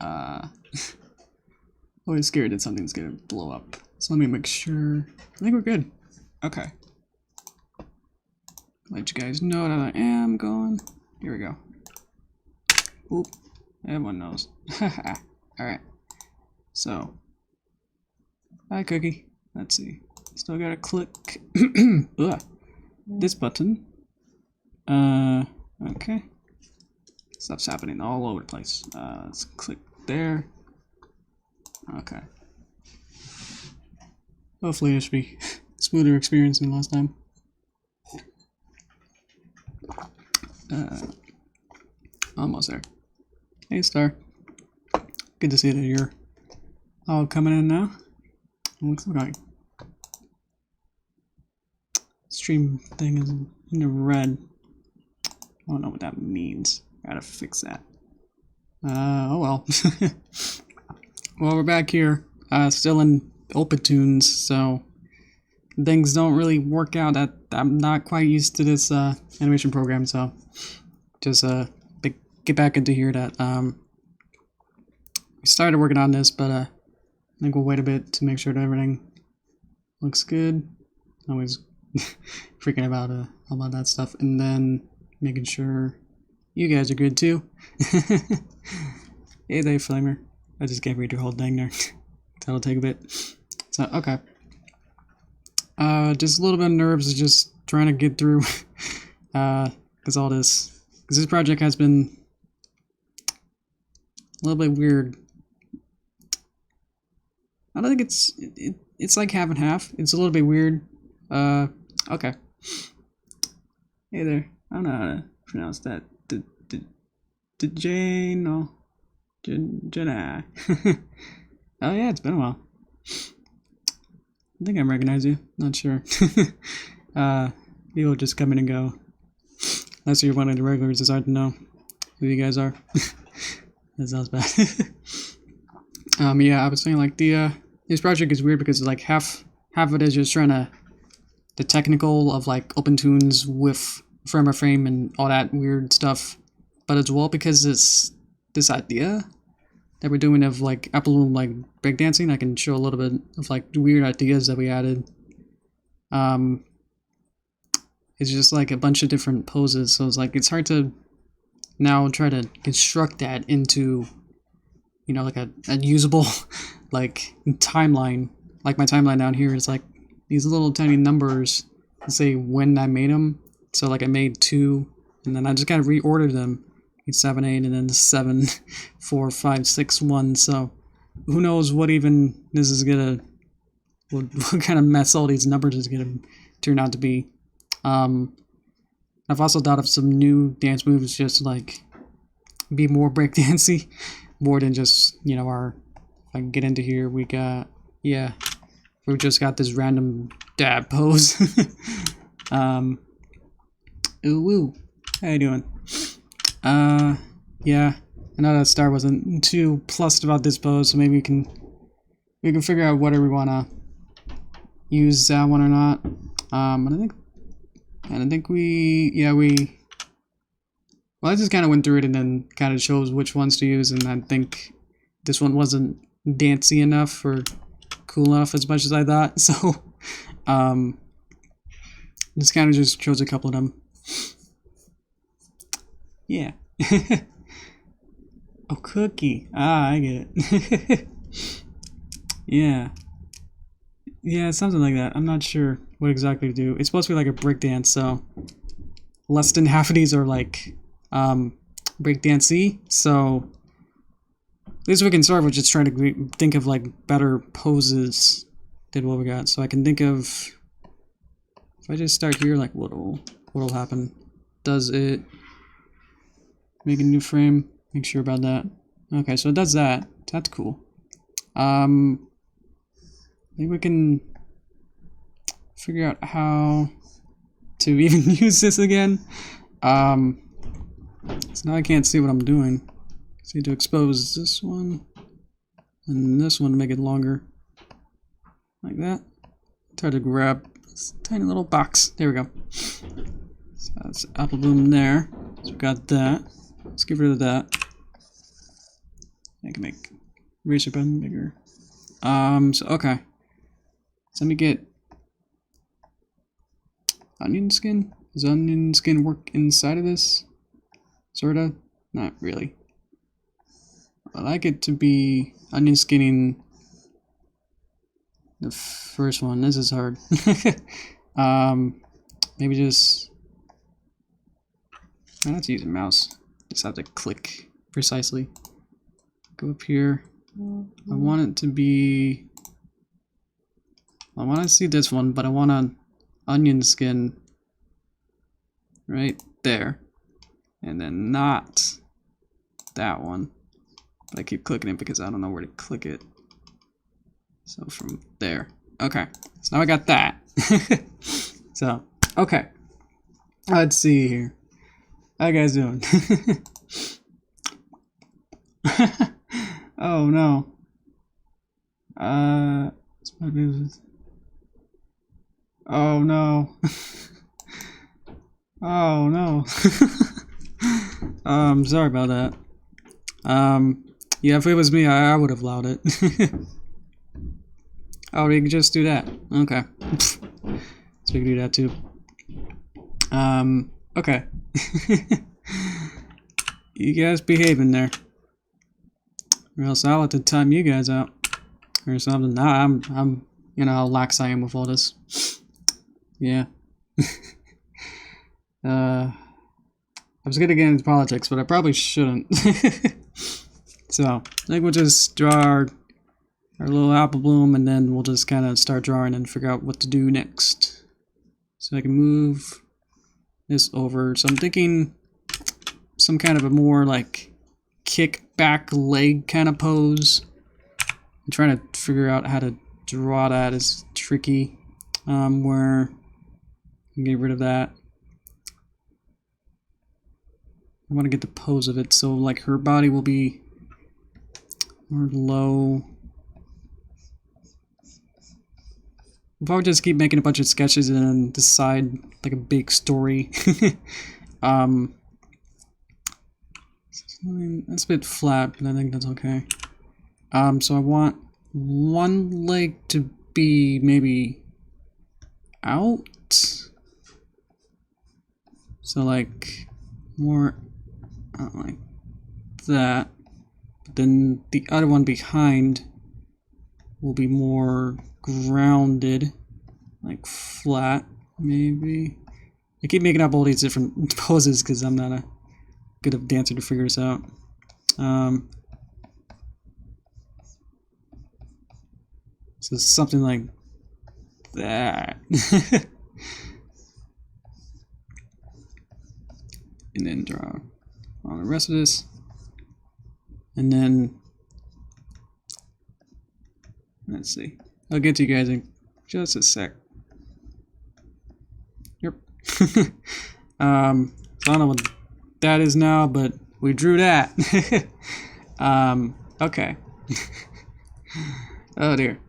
Always scared that something's gonna blow up. So let me make sure. I think we're good. Okay. Let you guys know that I am going. Here we go. Oop. Everyone knows. Alright. So. Hi, Cookie. Let's see. Still gotta click this button. Okay. Stuff's happening all over the place. Let's click there. Okay. Hopefully it should be smoother experience than last time. Almost there. Hey, Star. Good to see that you're all coming in now. What's going? Stream thing is in the red. I don't know what that means. Gotta fix that. Oh well. Well, we're back here. Still in OpenTunes, so things don't really work out. That I'm not quite used to this animation program, so just get back into here. That we started working on this, but I think we'll wait a bit to make sure that everything looks good. Always freaking about that stuff, and then making sure you guys are good too. Hey there, Flamer. I just can't read your whole thing there. That'll take a bit. So, okay. Just a little bit of nerves, just trying to get through. Because this project has been a little bit weird. I don't think it's like half and half. It's a little bit weird. Okay. Hey there. I don't know how to pronounce that. Jane, no. Jenna. Oh yeah, it's been a while. I think I recognize you. Not sure. People just come in and go. Unless you're one of the regulars, it's hard to know who you guys are. That sounds bad. Yeah, I was saying like this project is weird because like half of it is just trying to the technical of like OpenTunes with frame of frame and all that weird stuff, but as well because this idea that we're doing of like Apple like breakdancing, I can show a little bit of like weird ideas that we added. It's just like a bunch of different poses, so it's like it's hard to now try to construct that into, you know, like a usable like timeline. Like my timeline down here is like these little tiny numbers to say when I made them. So like I made 2, and then I just kind of reordered them. 7, 8, and then 7, 4, 5, 6, 1. So who knows what even this is gonna, what kind of mess all these numbers is gonna turn out to be. I've also thought of some new dance moves just to like be more breakdancey, more than just, you know, our. If I can get into here, we got we just got this random dab pose. Ooh woo, how you doing? Yeah, I know that Star wasn't too plussed about this pose, so maybe we can figure out whether we wanna use that one or not. And I think well, I just kind of went through it and then kind of chose which ones to use, and I think this one wasn't dancey enough or cool enough as much as I thought, so just kind of just chose a couple of them. Yeah. Oh, Cookie. Ah, I get it. Yeah. Yeah, something like that. I'm not sure what exactly to do. It's supposed to be like a breakdance, so less than half of these are like breakdancey. So at least we can start with just trying to think of like better poses than what we got. So I can think of, if I just start here, like what'll happen? Does it make a new frame? Make sure about that. Okay, so it does that. That's cool. I think we can figure out how to even use this again. So now I can't see what I'm doing. I need to expose this one and this one to make it longer. Like that. Try to grab this tiny little box. There we go. So that's apple bloom there. So we got that. Let's get rid of that. I can make eraser pen bigger. So okay. So let me get onion skin. Does onion skin work inside of this? Sorta? Not really. I like it to be onion skinning the first one. This is hard. Maybe just I have to use a mouse. Just have to click precisely. Go up here. I want it to be. I want to see this one, but I want an onion skin right there, and then not that one. But I keep clicking it because I don't know where to click it. So from there. Okay. So now I got that. So, okay. Let's see here. How you guys doing? Oh no. Oh no. Oh no. Sorry about that. Yeah, if it was me, I would have allowed it. Oh, we can just do that. Okay. So we can do that too. Okay. You guys behave in there. Or else I'll have to time you guys out. Or something. Nah, I'm you know how lax I am with all this. Yeah. I was gonna get into politics, but I probably shouldn't. So, I think we'll just draw our little apple bloom, and then we'll just kind of start drawing and figure out what to do next. So I can move this over. So I'm thinking some kind of a more like kick back leg kind of pose. I'm trying to figure out how to draw that is tricky. Where I can get rid of that. I want to get the pose of it so like her body will be more low. I'll probably just keep making a bunch of sketches and then decide like a big story. That's a bit flat, but I think that's okay. So I want one leg to be maybe out. So like more like that. But then the other one behind will be more grounded, like flat, maybe. I keep making up all these different poses because I'm not a good enough dancer to figure this out. So something like that. And then draw on the rest of this. And then, let's see. I'll get to you guys in just a sec. Yep. So I don't know what that is now, but we drew that. Okay. Oh dear.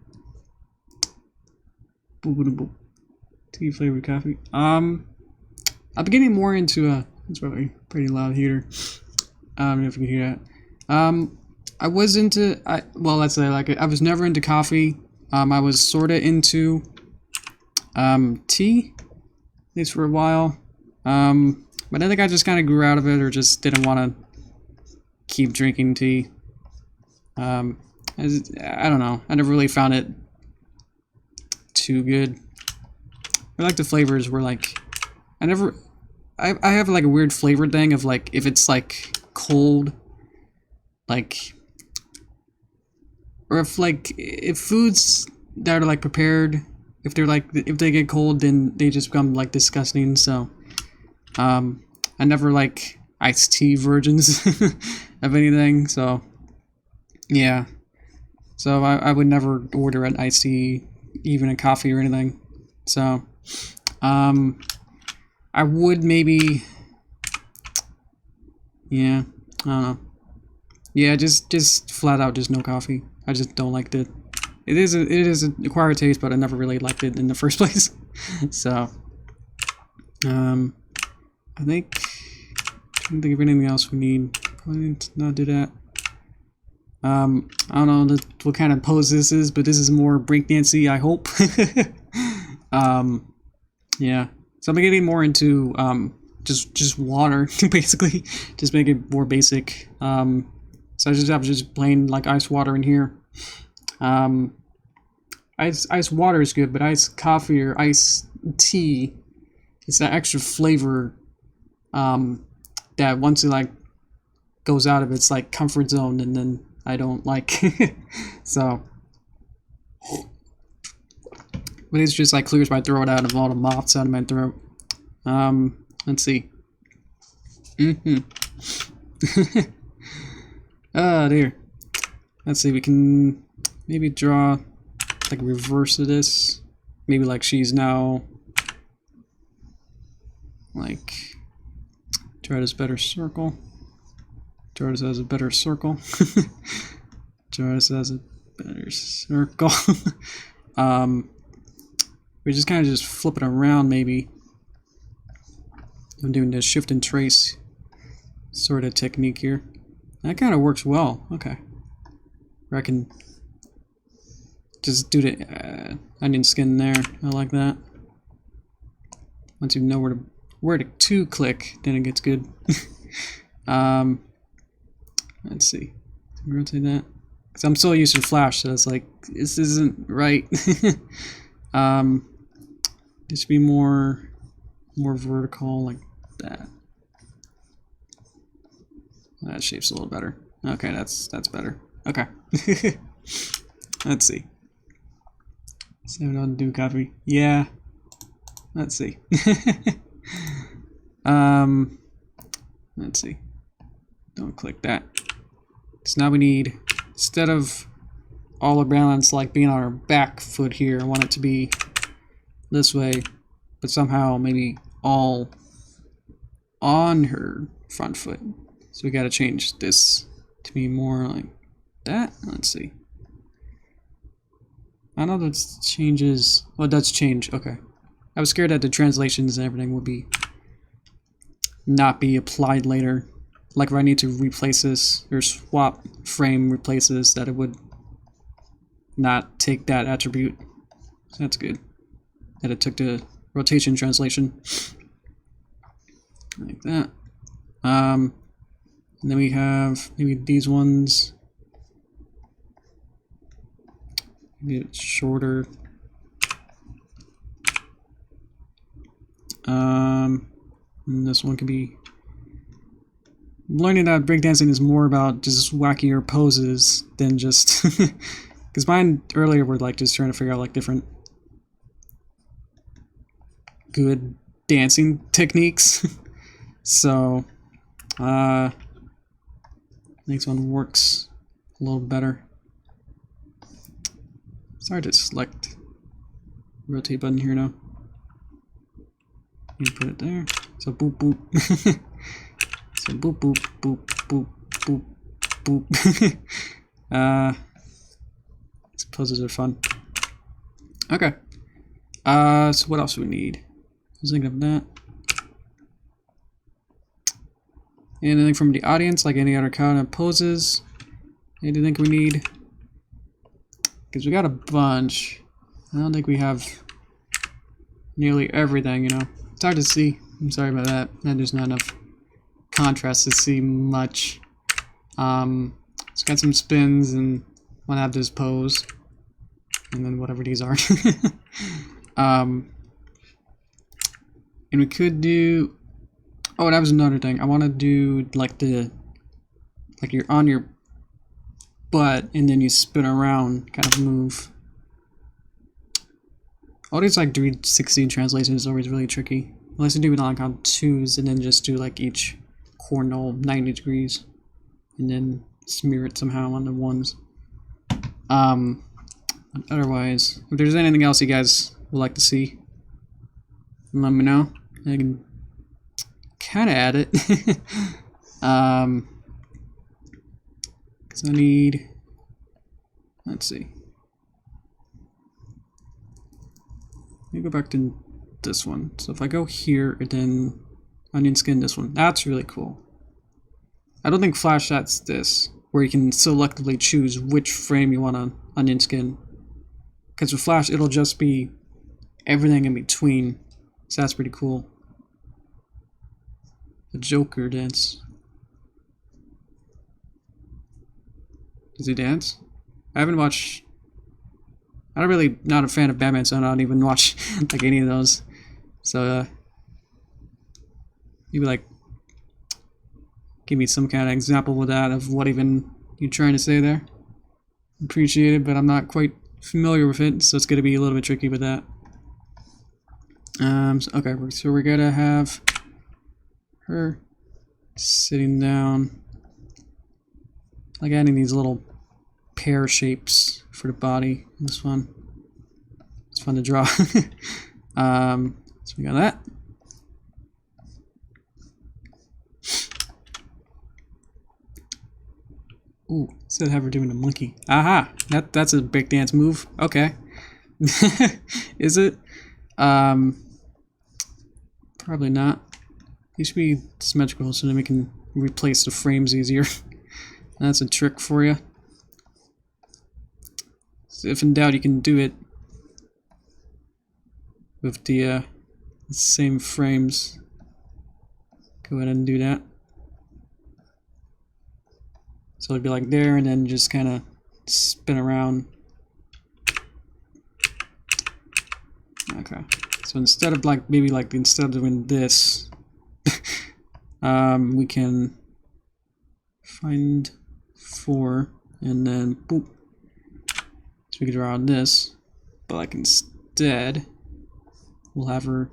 Tea flavored coffee. I'm getting more into it's probably pretty loud heater. I don't know if you can hear that. I was into well, let's say like I was never into coffee. I was sorta into tea, at least for a while. But I think I just kind of grew out of it, or just didn't want to keep drinking tea. I don't know. I never really found it too good. I like the flavors were like I have like a weird flavor thing of like if it's like cold, like, or if foods that are like prepared, if they get cold, then they just become like disgusting. So I never like iced tea versions of anything. So yeah, so I would never order an iced tea, even a coffee or anything. So I would maybe, yeah, I don't know. Yeah, just flat out just no coffee. I just don't like it. It is an acquired taste, but I never really liked it in the first place. So I think of anything else we need. Probably need to not do that. I don't know what kind of pose this is, but this is more breakdancey, I hope. Yeah. So I'm getting more into just water, basically. Just make it more basic. So I just have just plain like ice water in here. Ice water is good, but iced coffee or iced tea, it's that extra flavor that once it like goes out of its like comfort zone, and then I don't like. So, but it's just like clears my throat out of all the moths out of my throat. Let's see. Oh dear. Let's see. We can maybe draw like reverse of this. Maybe like she's now like draw this better circle. Draw this as a better circle. Draw this as a better circle. We just kind of just flip it around maybe. I'm doing this shift and trace sort of technique here. That kind of works well. Okay. Where I can just do the onion skin there. I like that. Once you know where to click, then it gets good. Let's see. Rotate that. Because I'm so used to Flash, so it's like, this isn't right. It should be more vertical, like that. That shape's a little better. Okay, that's better. Okay. Let's see. 7 on do copy. Yeah. Let's see. Let's see. Don't click that. So now we need, instead of all our balance like being on our back foot here, I want it to be this way, but somehow maybe all on her front foot. So we gotta change this to be more like that. Let's see. I know that changes. Well, it does change. Okay. I was scared that the translations and everything would not be applied later. Like if I need to replace this or swap frame replaces, that it would not take that attribute. So that's good. That it took the rotation translation. Like that. And then we have maybe these ones. Maybe it's shorter. And this one could be. I'm learning that breakdancing is more about just wackier poses than just. Because mine earlier were like just trying to figure out like different good dancing techniques. So, next one works a little better. It's hard to select rotate button here now. You put it there. So boop boop. So boop boop boop boop boop boop. These poses are fun. Okay. So what else do we need? I was thinking of that. Anything from the audience, like any other kind of poses? Anything think we need? Because we got a bunch. I don't think we have nearly everything, you know. It's hard to see. I'm sorry about that. There's not enough contrast to see much. It's got some spins and want to have this pose. And then whatever these are. And we could do... Oh, that was another thing. I want to do like like you're on your butt and then you spin around kind of move. All these like 360 translations is always really tricky. Unless you do it like on 2s and then just do like each corner 90 degrees and then smear it somehow on the 1s. Otherwise, if there's anything else you guys would like to see, let me know. I can kind of add it. Because I need, let's see. Let me go back to this one. So if I go here and then onion skin this one, that's really cool. I don't think Flash that's this. where you can selectively choose which frame you want to onion skin. Because with Flash, it'll just be everything in between. So that's pretty cool. The Joker dance. Does he dance? I haven't watched... I'm really not a fan of Batman, so I don't even watch like any of those. So, maybe like give me some kind of example with that of what even you're trying to say there. Appreciate it, but I'm not quite familiar with it, so it's going to be a little bit tricky with that. Okay, so we're gonna have her sitting down, like adding these little pear shapes for the body. This fun. It's fun to draw. So we got that. Ooh, instead of have her doing a monkey. Aha! That's a big dance move. Okay. Is it? Probably not. These should be symmetrical so then we can replace the frames easier. That's a trick for you. So if in doubt, you can do it with the same frames. Go ahead and do that. So it'd be like there, and then just kind of spin around. Okay. So instead of like maybe like instead of doing this, we can find 4 and then boop. So we can draw on this, but like instead, we'll have her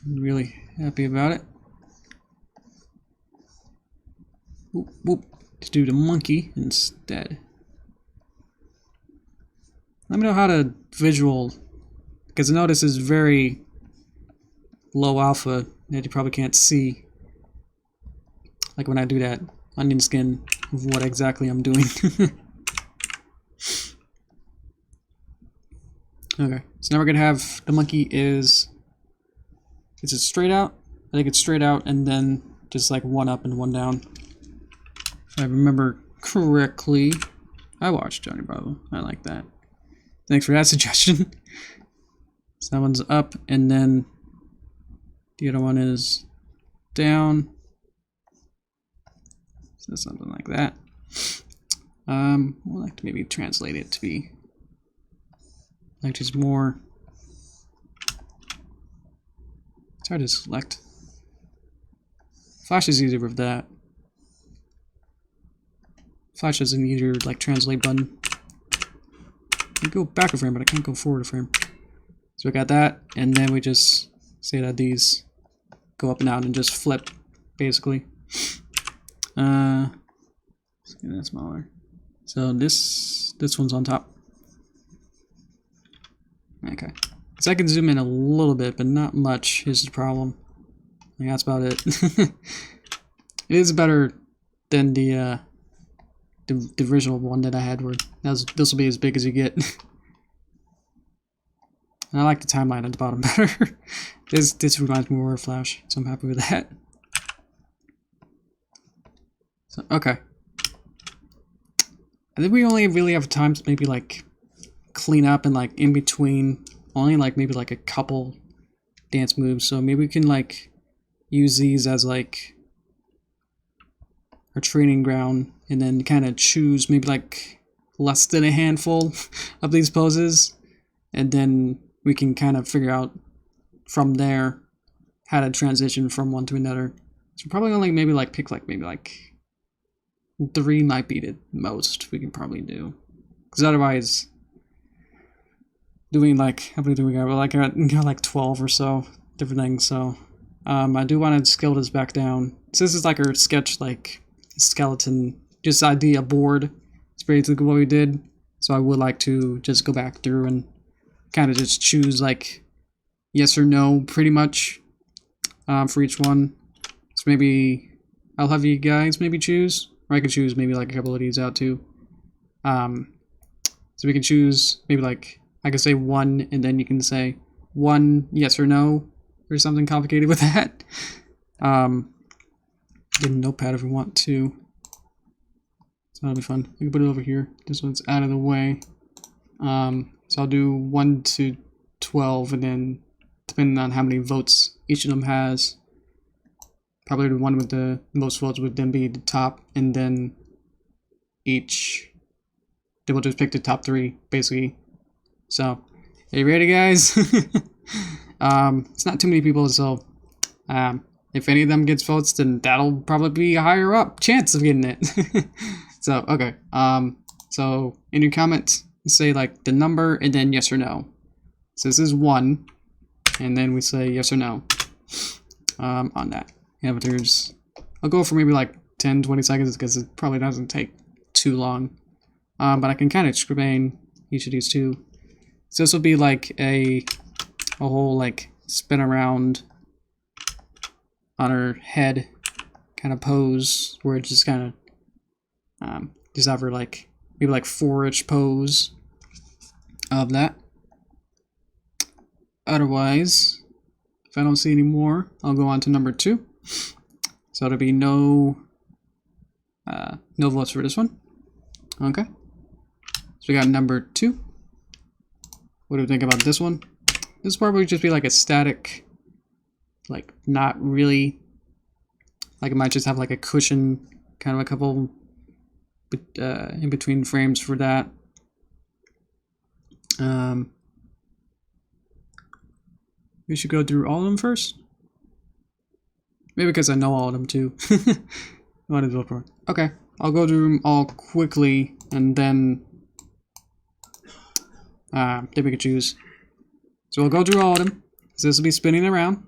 really happy about it. Boop, boop. To do the monkey instead. Let me know how to visual, because I know this is very low alpha that you probably can't see. Like when I do that onion skin of what exactly I'm doing. Okay, so now we're gonna have the monkey is it straight out? I think it's straight out and then just like one up and one down. If I remember correctly. I watched Johnny Bravo. I like that. Thanks for that suggestion. So that one's up and then the other one is down. So something like that. We'll like to maybe translate it to be like just more. It's hard to select. Flash is easier with that. Flash has an easier like translate button. I can go back a frame, but I can't go forward a frame. So we got that, and then we just say that these go up and down and just flip, basically. Let's get that smaller. So this one's on top. Okay. So I can zoom in a little bit, but not much is the problem. I think that's about it. It is better than the original one that I had, where this will be as big as you get. And I like the timeline at the bottom better. This reminds me more of Flash, so I'm happy with that. So okay. I think we only really have time to maybe like clean up and like in between only like maybe like a couple dance moves, so maybe we can like use these as like our training ground and then kind of choose maybe like less than a handful of these poses, and then we can kind of figure out from there how to transition from one to another. So probably only maybe like pick like maybe like 3 might be the most we can probably do, because otherwise doing like how many do we got? Well, like I got like 12 or so different things. So I do want to scale this back down. So this is like our sketch like skeleton just idea board. It's basically what we did. So I would like to just go back through and kind of just choose like yes or no pretty much for each one. So maybe I'll have you guys maybe choose, or I could choose maybe like a couple of these out too. So we can choose maybe like I could say 1 and then you can say 1 yes or no or something complicated with that. Get a notepad if we want to. So that'll be fun. We can put it over here. This one's out of the way. So I'll do 1 to 12, and then depending on how many votes each of them has, probably the one with the most votes would then be the top, and then they will just pick the top 3, basically. So, are you ready, guys? It's not too many people, so if any of them gets votes, then that'll probably be a higher up chance of getting it. So, okay. So in your comments, say like the number and then yes or no. So this is 1, and then we say yes or no on that. Yeah, but I'll go for maybe like 10-20 seconds because it probably doesn't take too long. But I can kind of explain each of these two. So this will be like a whole like spin around on her head kind of pose where it just kind of just have her like maybe like 4-ish pose of that. Otherwise, if I don't see any more, I'll go on to number 2. So there'll be no votes for this one. Okay. So we got number 2. What do we think about this one? This part would just be like a static, like not really, like it might just have like a cushion, kind of a couple in between frames for that. We should go through all of them first. Maybe because I know all of them too. What is it for? Okay, I'll go through them all quickly, and then we can choose. So we'll go through all of them. So this will be spinning around.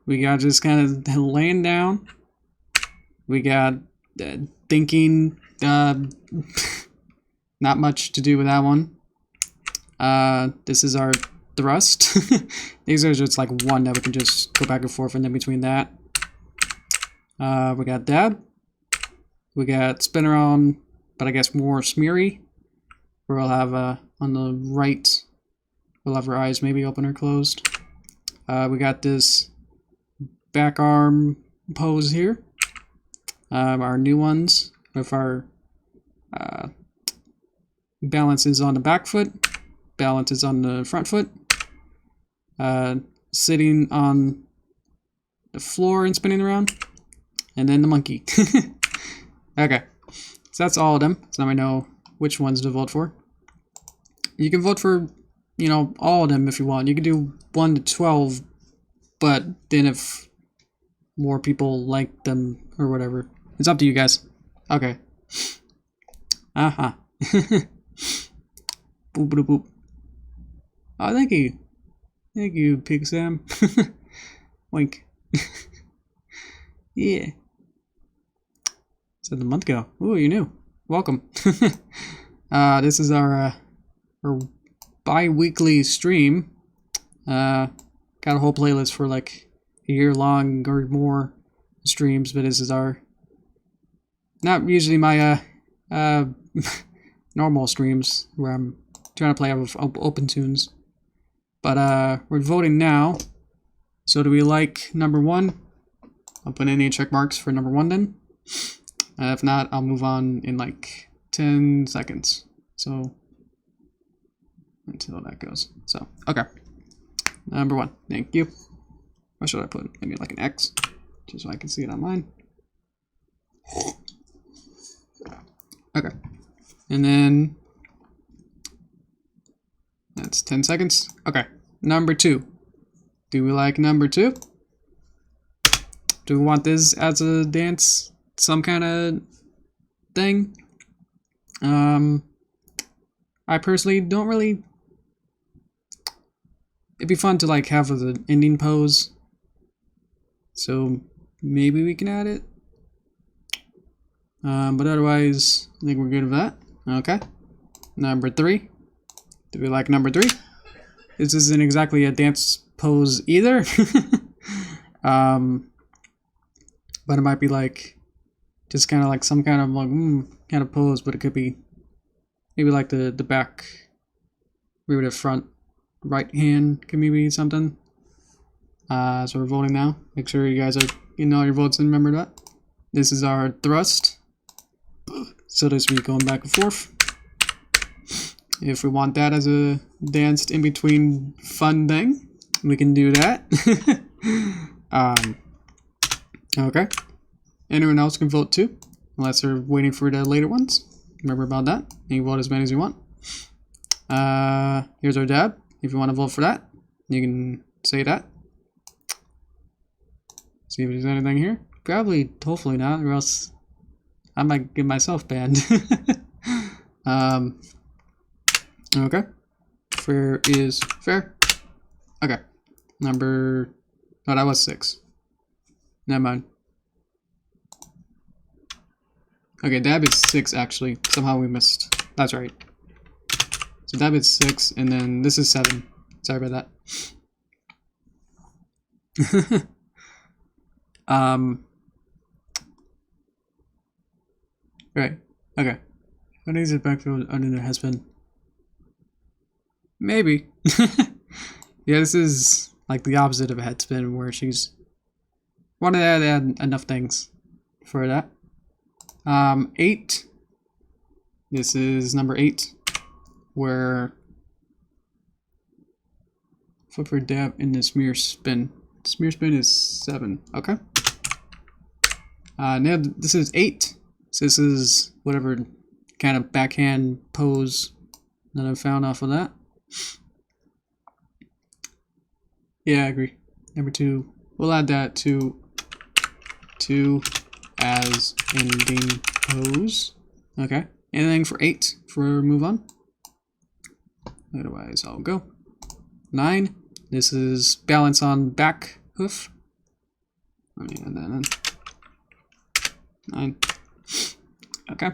We got just kind of laying down. We got thinking. Not much to do with that one. This is our thrust. These are just like one that we can just go back and forth, and then between that. We got dab. We got spin around, but I guess more smeary. Where we'll have on the right, we'll have our eyes maybe open or closed. We got this back arm pose here. Our new ones with our balance is on the back foot, balance is on the front foot, sitting on the floor and spinning around, and then the monkey. Okay, so that's all of them. So now I know which ones to vote for. You can vote for, you know, all of them if you want. You can do 1 to 12, but then if more people like them or whatever, it's up to you guys. Okay. Boop boop boop. Oh, thank you. Thank you, Pig Sam. Wink. Yeah. Said a month ago. Ooh, you knew. Welcome. This is our bi-weekly stream. Got a whole playlist for like a year long or more streams, but this is our not usually my normal streams where I'm trying to play out of open tunes. But we're voting now. So do we like number 1? I'll put any check marks for number 1 then. If not, I'll move on in like 10 seconds. So until that goes. So okay. Number 1. Thank you. What should I put? Maybe like an X, just so I can see it on mine. Okay. And then that's 10 seconds. Okay. Number 2. Do we like number 2? Do we want this as a dance, some kind of thing? I personally don't really. It'd be fun to like have the ending pose. So maybe we can add it. But otherwise, I think we're good with that. Okay. Number 3. Do we like number 3? This isn't exactly a dance pose either. But it might be like just kind of like some kind of like kind of pose, but it could be maybe like the back, maybe the front right hand could maybe something. So we're voting now. Make sure you guys are getting all your votes and remember that. This is our thrust. So this will be going back and forth. If we want that as a danced in between fun thing, we can do that. Okay. Anyone else can vote too, unless they're waiting for the later ones. Remember about that. You can vote as many as you want. Here's our dab. If you want to vote for that, you can say that. See if there's anything here. Probably, hopefully not, or else I might get myself banned. Okay. Fair is fair. Okay. Number... No, that was 6. Never mind. Okay, dab is 6 actually. Somehow we missed. That's right. So dab is 6, and then this is 7. Sorry about that. Right. Okay. What is it backfield under the has been? Maybe. Yeah, this is like the opposite of a head spin, where she's wanted to add enough things for that. 8. This is number 8, where flip for dab in the smear spin. Smear spin is 7. Okay. Now this is 8. So this is whatever kind of backhand pose that I found off of that. Yeah, I agree. Number 2. We'll add that to 2 as in deem pose. Okay. Anything for 8 for move on? Otherwise, I'll go. 9. This is balance on back hoof. Let me add that in. 9. Okay.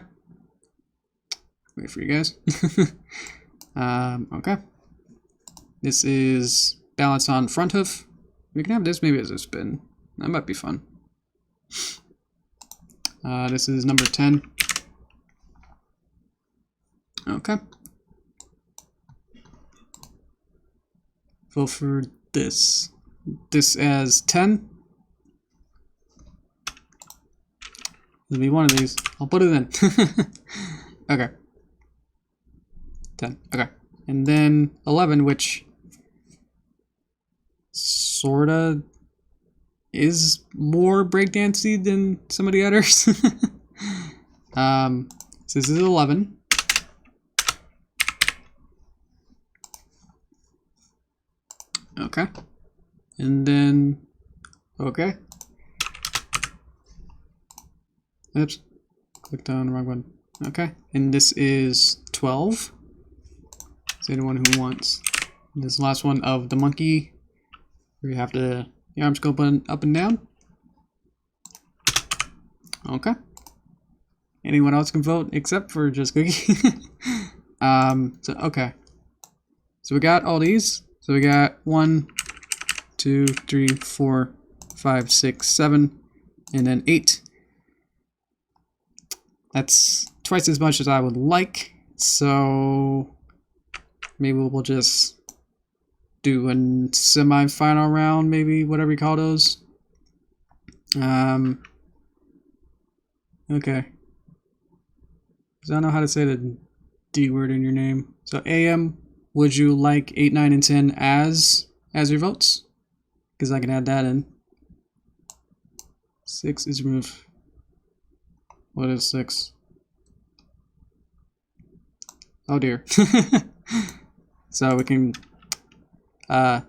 Wait for you guys. Okay. This is balance on front hoof. We can have this maybe as a spin. That might be fun. This is number 10. Okay. Vote for this. This as 10. It'll be one of these. I'll put it in. Okay. 10. Okay. And then 11, which sorta is more breakdancey than some of the others. So this is 11. Okay. And then, okay. Oops. Clicked on the wrong one. Okay. And this is 12. Is anyone who wants this last one of the monkey, where you have the arms go up and down? Okay. Anyone else can vote except for just Cookie. So okay. So we got all these. So we got 1, 2, 3, 4, 5, 6, 7, and then 8. That's twice as much as I would like. So maybe we'll just do a semi-final round, maybe, whatever you call those. Okay. Because I don't know how to say the D word in your name. So AM, would you like 8, 9, and 10 as your votes? Because I can add that in. 6 is removed. What is 6? Oh dear. So we can, okay.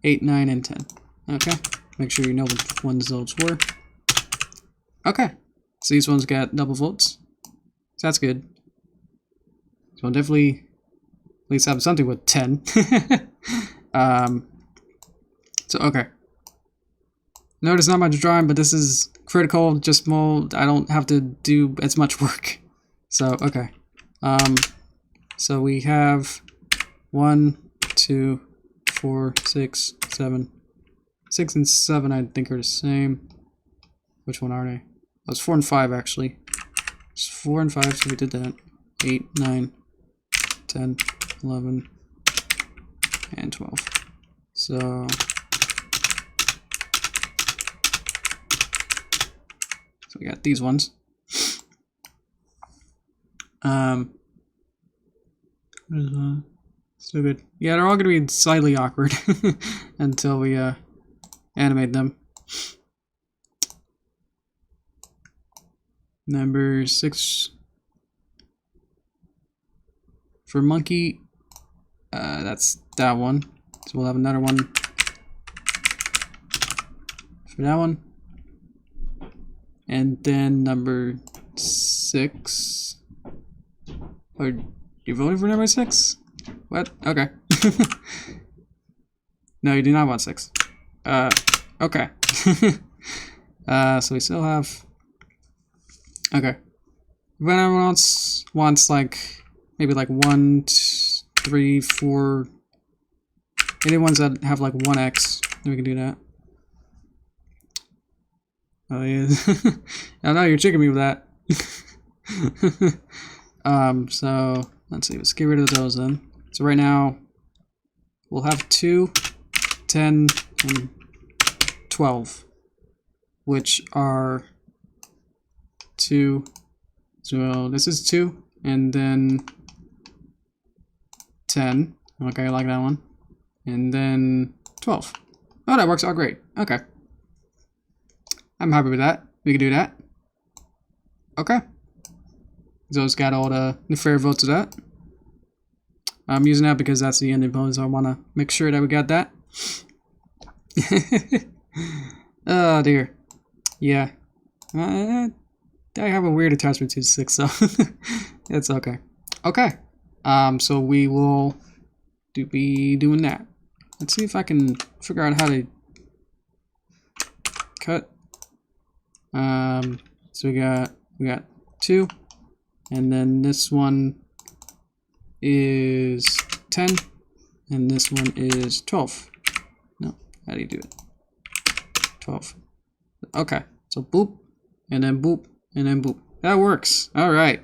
8, 9, and 10. Okay. Make sure you know which ones those were. Okay. So these ones got double votes. So that's good. So I'll definitely at least have something with 10. So okay. Notice not much drawing, but this is critical, just mold. I don't have to do as much work. So okay. So we have 1, 2, 4, 6, 7. 6 and 7 I think are the same. Which one are they? Oh, it's 4 and 5 actually. It's 4 and 5, so we did that. 8, 9, 10, 11, and 12. So we got these ones. Still good. Yeah, they're all gonna be slightly awkward until we animate them. Number 6 for monkey. That's that one. So we'll have another one for that one. And then number 6. Or you voted for number 6? What? Okay. No, you do not want 6. Okay. So we still have. Okay. If anyone else wants like maybe like 1, 2, 3, 4. Any ones that have like 1x, then we can do that. Oh yeah. I know you're tricking me with that. So let's see, let's get rid of those then. So right now we'll have 2, 10, and 12, which are 2. So this is 2, and then 10. Okay, I like that one. And then 12. Oh, that works out great. Okay. I'm happy with that. We can do that. Okay. So it's got all the fair votes of that. I'm using that because that's the ending pose, so I want to make sure that we got that. Oh dear. Yeah. I have a weird attachment to 6, so it's okay. Okay. So we will be doing that. Let's see if I can figure out how to cut. So we got 2, and then this one is 10, and this one is 12. No, how do you do it? 12. Okay, so boop, and then boop, and then boop. That works. All right.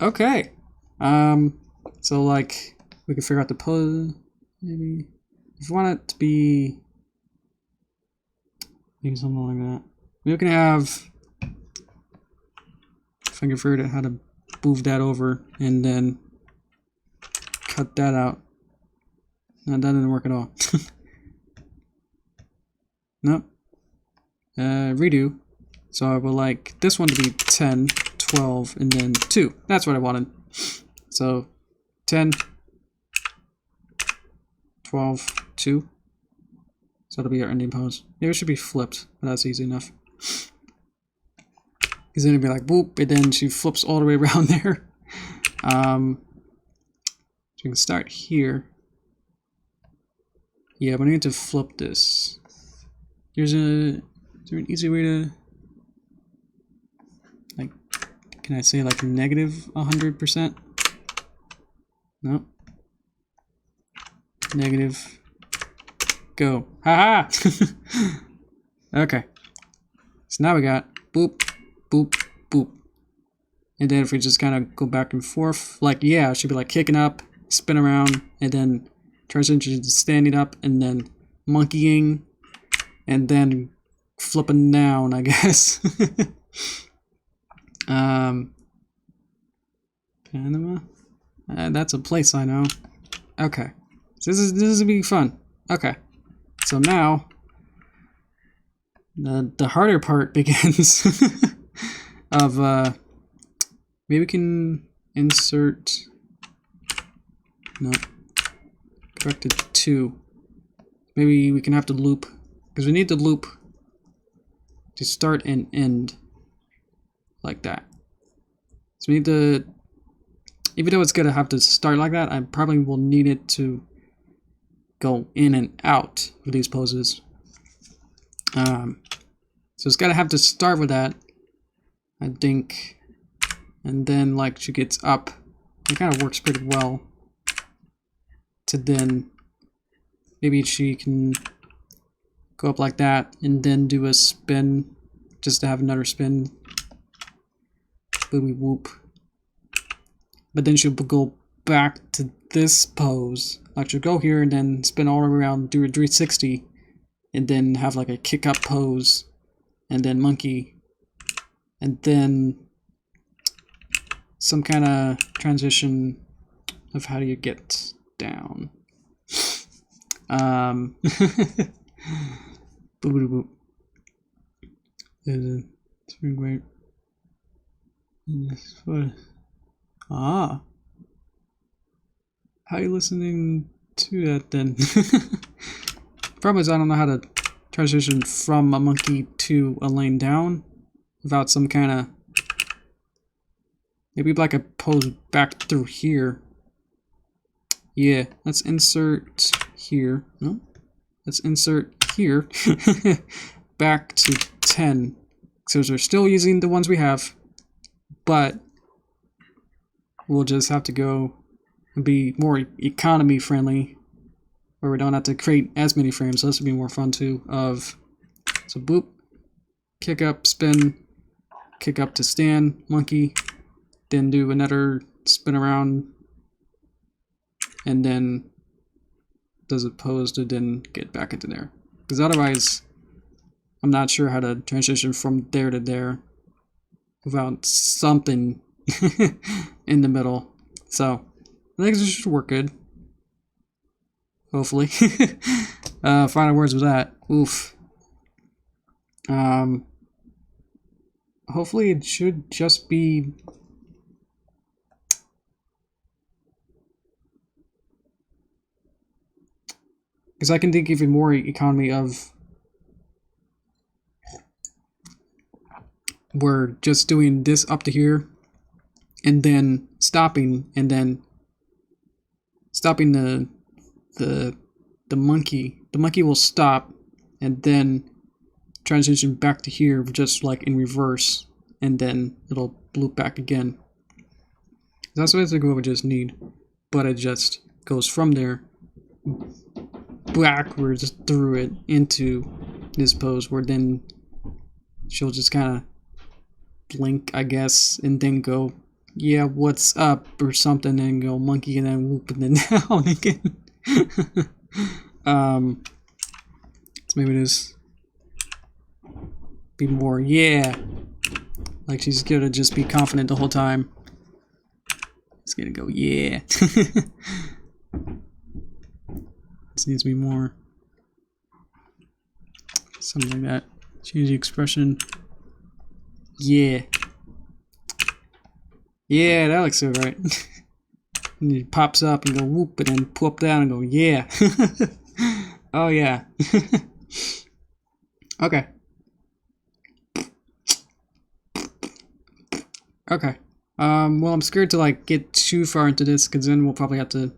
Okay. So like we can figure out the pose. Maybe if we want it to be maybe something like that. We can have. If I can figure out how to move that over and then cut that out. No, that didn't work at all. Nope. Redo. So I would like this one to be 10, 12, and then 2. That's what I wanted. So 10, 12, 2. So it'll be our ending pose. Maybe it should be flipped, but that's easy enough. Because then it'd be like boop, and then she flips all the way around there. So we can start here. Yeah, but I need to flip this. Is there an easy way to, like, can I say like negative 100%? No. Negative. Go. Haha! Okay. So now we got boop, boop, boop. And then if we just kind of go back and forth, like, yeah, it should be like kicking up, spin around, and then transition to standing up, and then monkeying, and then flipping down, I guess. Panama? That's a place I know. Okay. So this is gonna be fun. Okay. So now the harder part begins. Of maybe we can insert, no, correct to 2. Maybe we can have to loop, because we need to loop to start and end like that. So we need to, even though it's gonna have to start like that, I probably will need it to go in and out of these poses. So it's gotta have to start with that, I think, and then like she gets up. It kind of works pretty well. To then maybe she can go up like that and then do a spin, just to have another spin. Booby whoop. But then she'll go back to this pose. Like she'll go here and then spin all the way around, do a 360, and then have like a kick up pose, and then monkey, and then some kind of transition of how do you get down. Boop, boop, boop. Wait. Ah. How are you listening to that then? Problem is I don't know how to transition from a monkey to a lane down without some kind of... Maybe like a pose back through here. Yeah, let's insert here. No? Let's insert here. Back to 10. So we're still using the ones we have, but we'll just have to go and be more economy friendly, where we don't have to create as many frames. So this would be more fun too. So boop, kick up, spin, kick up to stand, monkey, then do another spin around, and then does a pose to then get back into there. Because otherwise, I'm not sure how to transition from there to there without something in the middle. So I think this should work good. Hopefully. Final words with that. Oof. Hopefully it should just be... Because I can think even more economy of... We're just doing this up to here, and then stopping, and then stopping the monkey. The monkey will stop, and then transition back to here, just like in reverse, and then it'll loop back again. That's basically what we just need, but it just goes from there backwards through it into this pose, where then she'll just kind of blink, I guess, and then go, yeah, what's up, or something, and go monkey, and then whoop, and then down again. So maybe just be more, yeah, like she's gonna just be confident the whole time. It's gonna go, yeah. This needs to be more something like that. Change the expression. Yeah. Yeah, that looks so right. And it pops up and go whoop, and then pop down and go, yeah. Oh yeah. Okay. Okay. Well, I'm scared to like get too far into this, because then we'll probably have to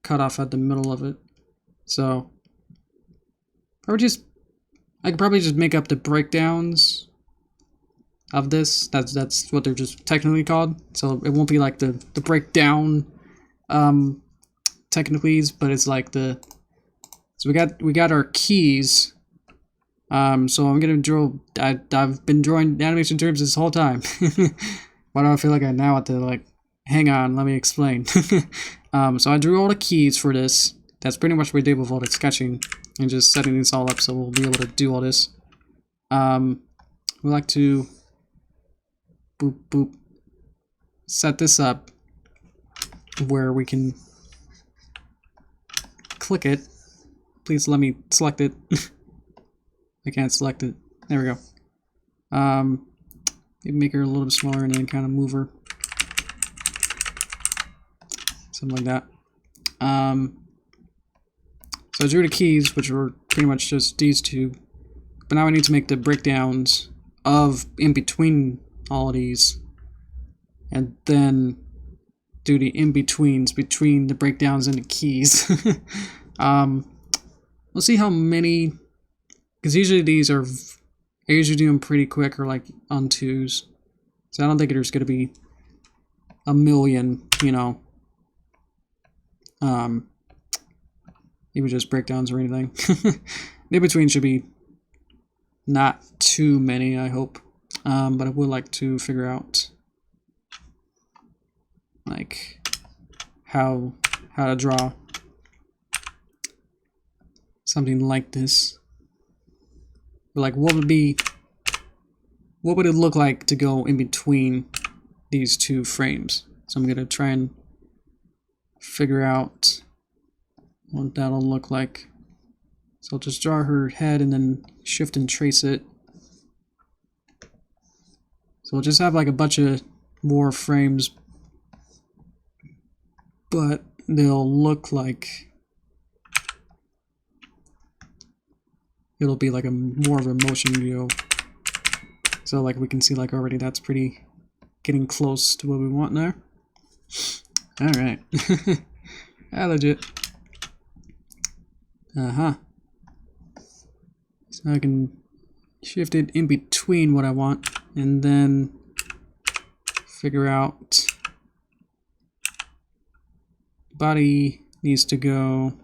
cut off at the middle of it. So I could probably just make up the breakdowns of this. That's what they're just technically called. So it won't be like the breakdown technicalities, but it's like the... So we got our keys. So I'm gonna draw... I've been drawing animation terms this whole time. Why do I feel like I now have to like... Hang on, let me explain. So I drew all the keys for this. That's pretty much what we did with all the sketching and just setting this all up, so we'll be able to do all this. We like to boop boop set this up where we can click it. Please let me select it. I can't select it. There we go. Maybe make her a little bit smaller and then kind of move her. Something like that. So I drew the keys, which were pretty much just these two. But now I need to make the breakdowns of in between all of these. And then do the in-betweens between the breakdowns and the keys. We'll see how many, because usually these are, I usually do them pretty quick or like on twos. So I don't think there's going to be a million, you know, even just breakdowns or anything. In between should be not too many, I hope. But I would like to figure out like how to draw something like this. But like what would be what would it look like to go in between these two frames? So I'm going to try and figure out what that'll look like. So I'll just draw her head and then shift and trace it. So we'll just have like a bunch of more frames, but they'll look like it'll be like a more of a motion view. So like we can see like already that's pretty getting close to what we want there. All right. Legit. So I can shift it in between what I want and then figure out body needs to go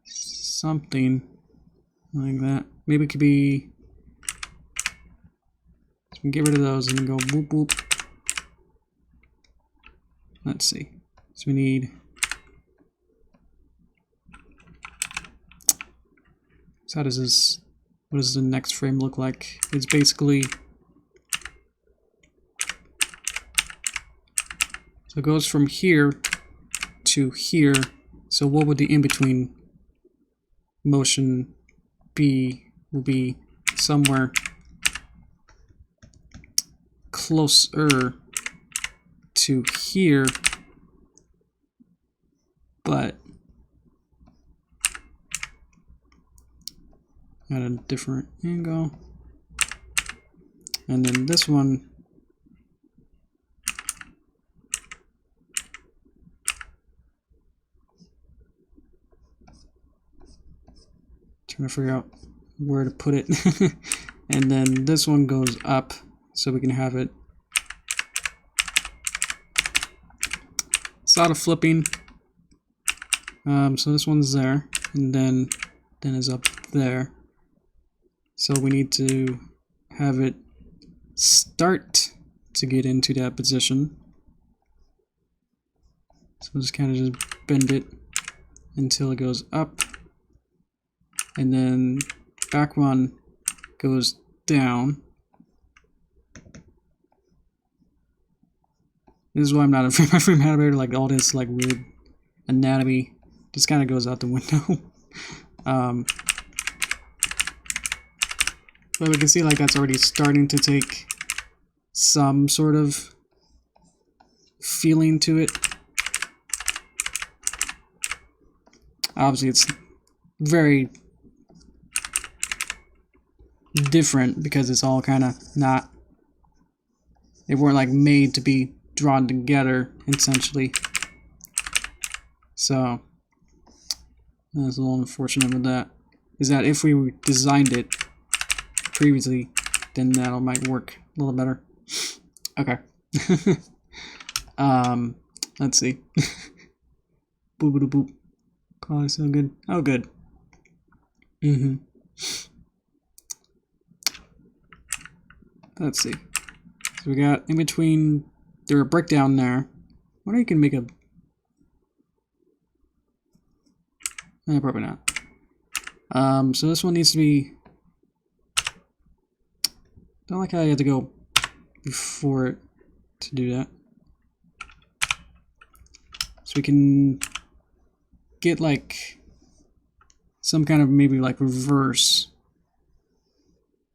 something like that. Maybe it could be, so we can get rid of those and then go boop boop. Let's see. So we need, so how does this, what does the next frame look like? It's basically, so it goes from here to here. So what would the in-between motion be? Will be somewhere closer to here, but at a different angle. And then this one, trying to figure out where to put it. And then this one goes up so we can have it. It's out of flipping. So this one's there, and then is up there. So we need to have it start to get into that position. So we'll just kind of just bend it until it goes up, and then back one goes down. This is why I'm not a frame animator. Like all this like weird anatomy just kind of goes out the window. But we can see like that's already starting to take some sort of feeling to it. Obviously it's very different because it's all kind of not, they weren't like made to be drawn together essentially. So that's a little unfortunate with that, is that if we designed it previously, then that'll might work a little better. Okay. Let's see. Boop boop boop. Quality so good. Oh good. Let's see. So we got in between, there a brick down there. I wonder if you can make a, probably not. So this one needs to be, don't like how you have to go before it to do that. So we can get like some kind of maybe like reverse.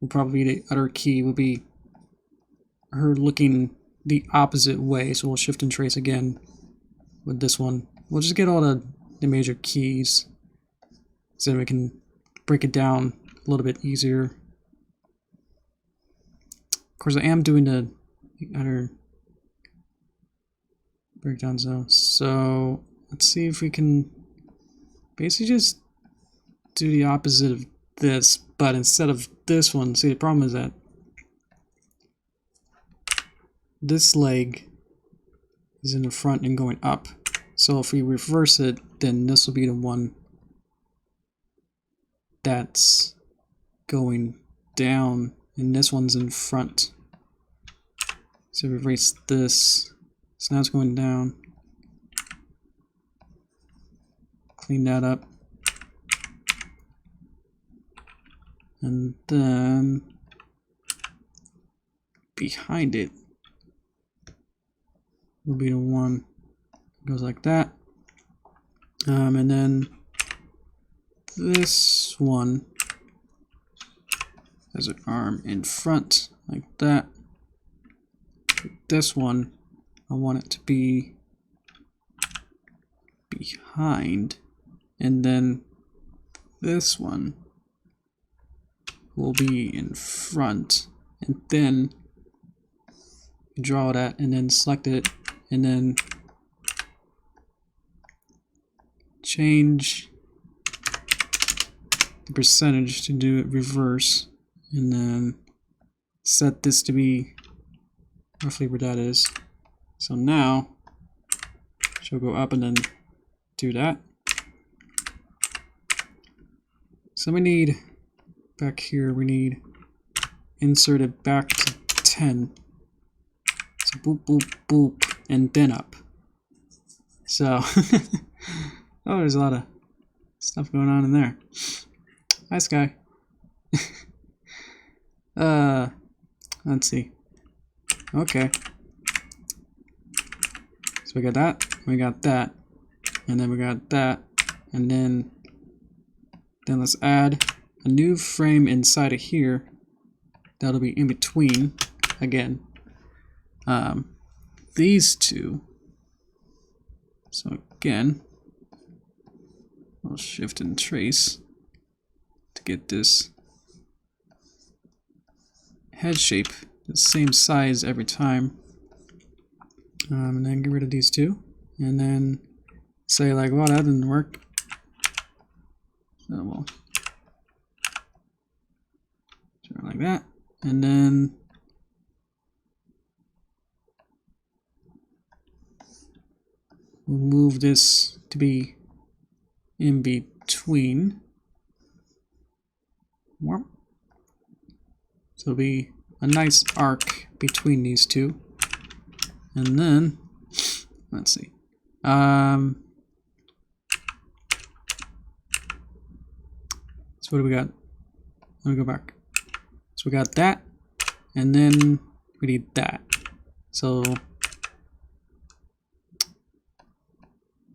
Will probably be the other key will be her looking the opposite way. So we'll shift and trace again with this one. We'll just get all the major keys so we can break it down a little bit easier. Of course, I am doing the other breakdowns though. So let's see if we can basically just do the opposite of this, but instead of this one, see the problem is that this leg is in the front and going up. So if we reverse it, then this will be the one that's going down, and this one's in front. So we erase this. So now it's going down. Clean that up. and then behind it will be the one that goes like that. And then this one has an arm in front like that. This one, I want it to be behind, and then this one will be in front, and then draw that and then select it and then change the percentage to do it reverse, and then set this to be roughly where that is. So now she'll go up and then do that. So we need back here, we need insert it back to 10. So boop, boop, boop, and then up. So, oh, there's a lot of stuff going on in there. Hi, Sky. Let's see. Okay. So we got that, and then we got that, and then let's add a new frame inside of here. That'll be in between, again, these two. So again, I'll shift and trace to get this head shape the same size every time. And then get rid of these two, and then say like, well, that didn't work. So we'll turn it like that, and then we'll move this to be in between. So it'll be a nice arc between these two. And then, let's see. So what do we got? Let me go back. So we got that, and then we need that. So the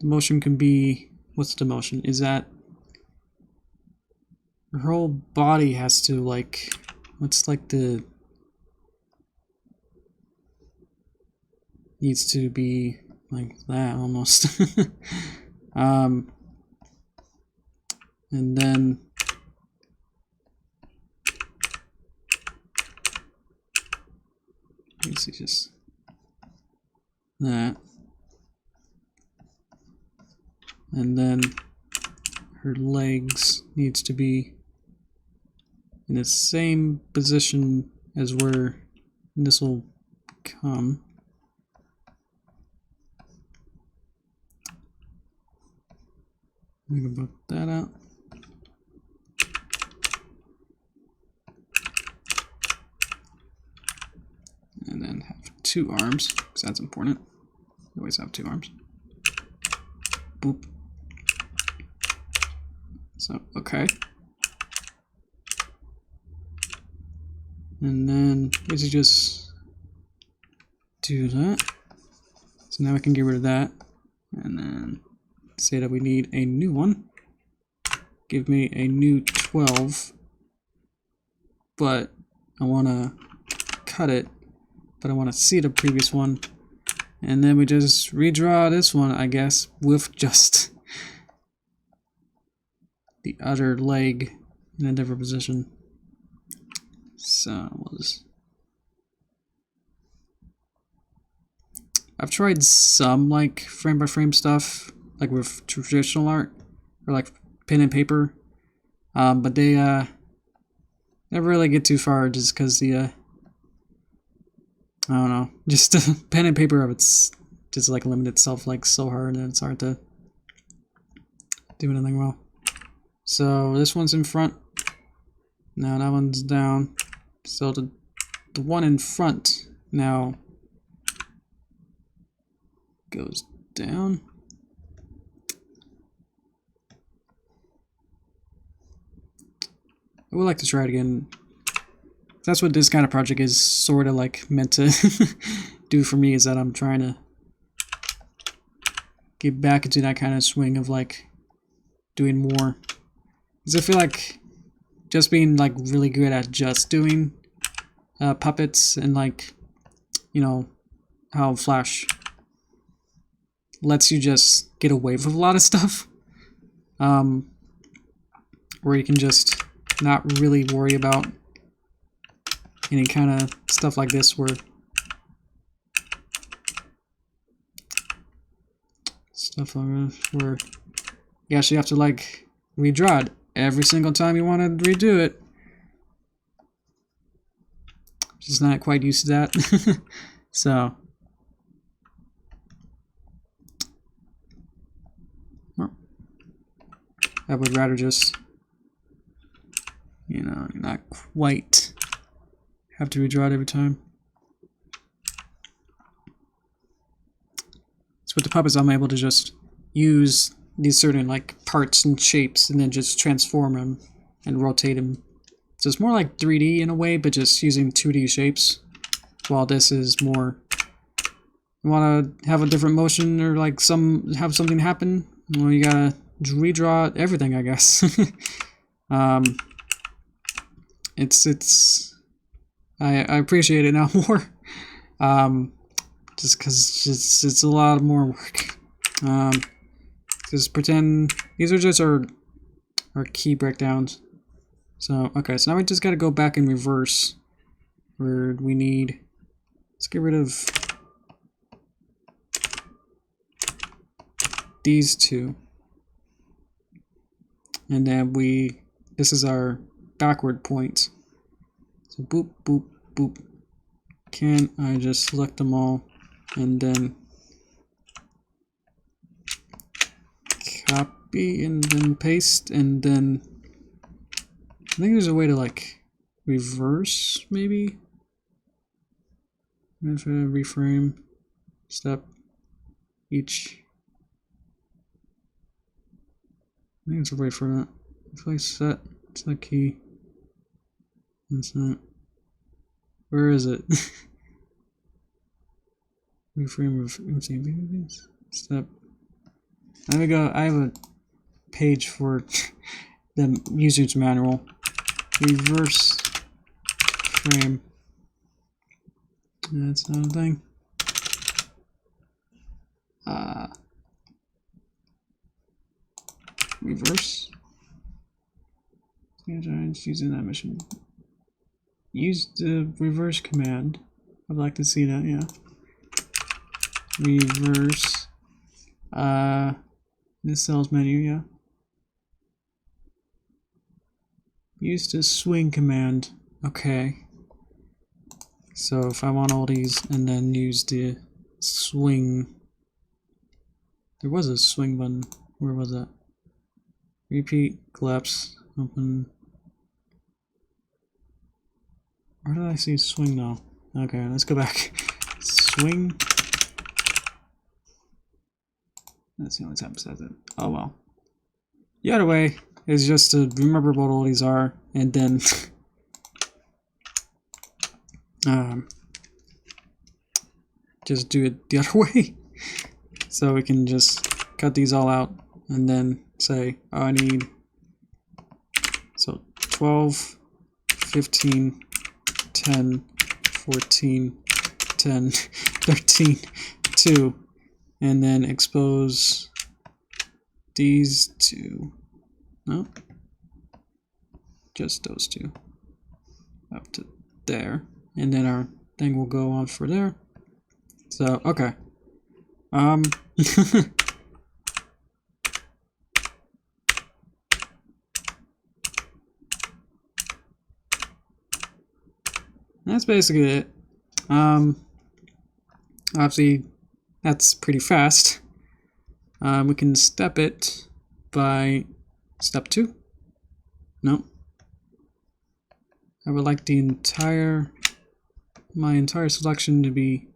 motion can be, what's the motion? Is that her whole body has to like, what's like the, needs to be like that almost. And then let's see, just that, and then her legs needs to be in the same position as where this will come. We can put that out. And then have 2 arms, because that's important. You always have 2 arms. Boop. So, okay. And then basically just do that. So now we can get rid of that. And then say that we need a new one. Give me a new 12. But I want to cut it. But I want to see the previous one. And then we just redraw this one, I guess, with just the other leg in a different position. So I've tried some like frame by frame stuff, like with traditional art or like pen and paper, but they never really get too far just because the I don't know, just pen and paper of it's just like limit itself like so hard that it's hard to do anything well. So this one's in front. Now that one's down. So the one in front now goes down. I would like to try it again. That's what this kind of project is sort of like meant to do for me, is that I'm trying to get back into that kind of swing of like doing more. Because I feel like just being like really good at just doing puppets, and like, you know, how Flash lets you just get away with a lot of stuff, where you can just not really worry about any kind of stuff like this, where where you actually have to like redraw it every single time you want to redo it. Just not quite used to that. So I would rather just, you know, not quite have to redraw it every time. So with the puppets, I'm able to just use these certain like parts and shapes and then just transform them and rotate them. So it's more like 3D in a way, but just using 2D shapes. While this is more, you want to have a different motion or like have something happen, well, you gotta redraw everything, I guess. I appreciate it now more. Just because it's a lot more work. Just pretend these are just our key breakdowns. So okay, so now we just got to go back in reverse, where we need. Let's get rid of these two, and then this is our backward point. So boop boop boop. Can I just select them all and then copy and then paste, and then I think there's a way to like reverse, maybe. I'm gonna reframe step each. I think there's a way for that. If I set key, that's that. Where is it? Reframe of step. There we go. I have a page for the user's manual. Reverse frame. That's not a thing. Reverse. Just using that mission. Use the reverse command. I'd like to see that, yeah. Reverse. This cells menu, yeah. Use the swing command. Okay. So if I want all these and then use the swing. There was a swing button. Where was that? Repeat, collapse, open. Where did I see swing now? Okay, let's go back. Swing. That's the only time it says it. Oh well. The other way is just to remember what all these are and then just do it the other way. So we can just cut these all out and then say, oh, I need, so 12, 15, 10, 14, 10, 13, 2, and then expose these two. No, just those two up to there, and then our thing will go on for there. So okay, that's basically it. Obviously that's pretty fast. We can step it by step 2. No. I would like the my entire selection to be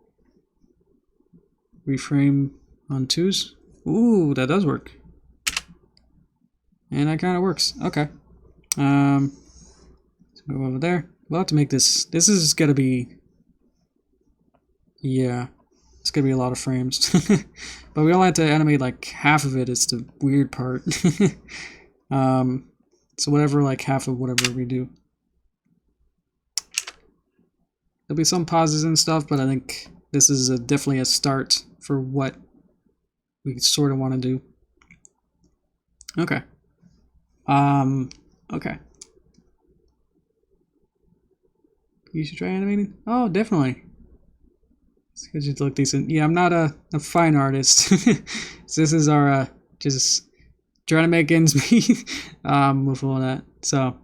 reframe on 2s. Ooh, that does work. And that kind of works. Okay. Move over there. We'll have to make this. This is gonna be. Yeah, it's gonna be a lot of frames. But we only have to animate like half of it. It's the weird part. So whatever, like half of whatever we do. There'll be some pauses and stuff, but I think this is definitely a start for what we sort of want to do. Okay. Okay. You should try animating? Oh, definitely. Because you look decent. Yeah, I'm not a fine artist. So this is our just trying to make ends meet with all that. So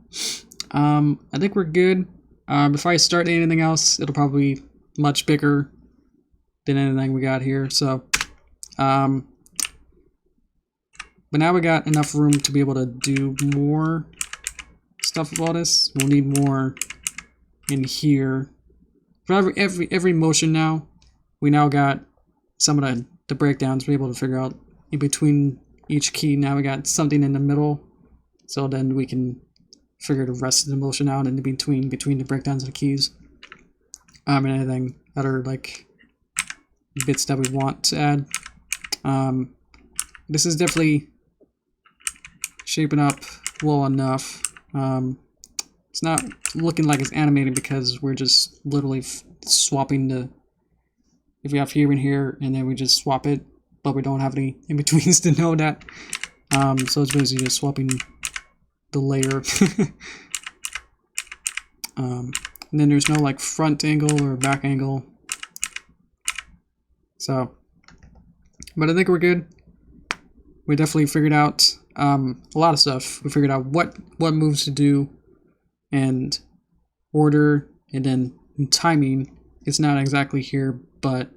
I think we're good. If I start anything else, it'll probably be much bigger than anything we got here. So but now we got enough room to be able to do more stuff with all this. We'll need more in here. For every motion now, we now got some of the breakdowns we're able to figure out in between each key. Now we got something in the middle, so then we can figure the rest of the motion out in between the breakdowns of the keys. And anything other like bits that we want to add. This is definitely shaping up well enough. It's not looking like it's animated because we're just literally swapping the. If we have here and here, and then we just swap it, but we don't have any in-betweens to know that. So it's basically just swapping the layer. And then there's no like front angle or back angle. So, but I think we're good. We definitely figured out a lot of stuff. We figured out what moves to do, and order, and then timing. It's not exactly here, but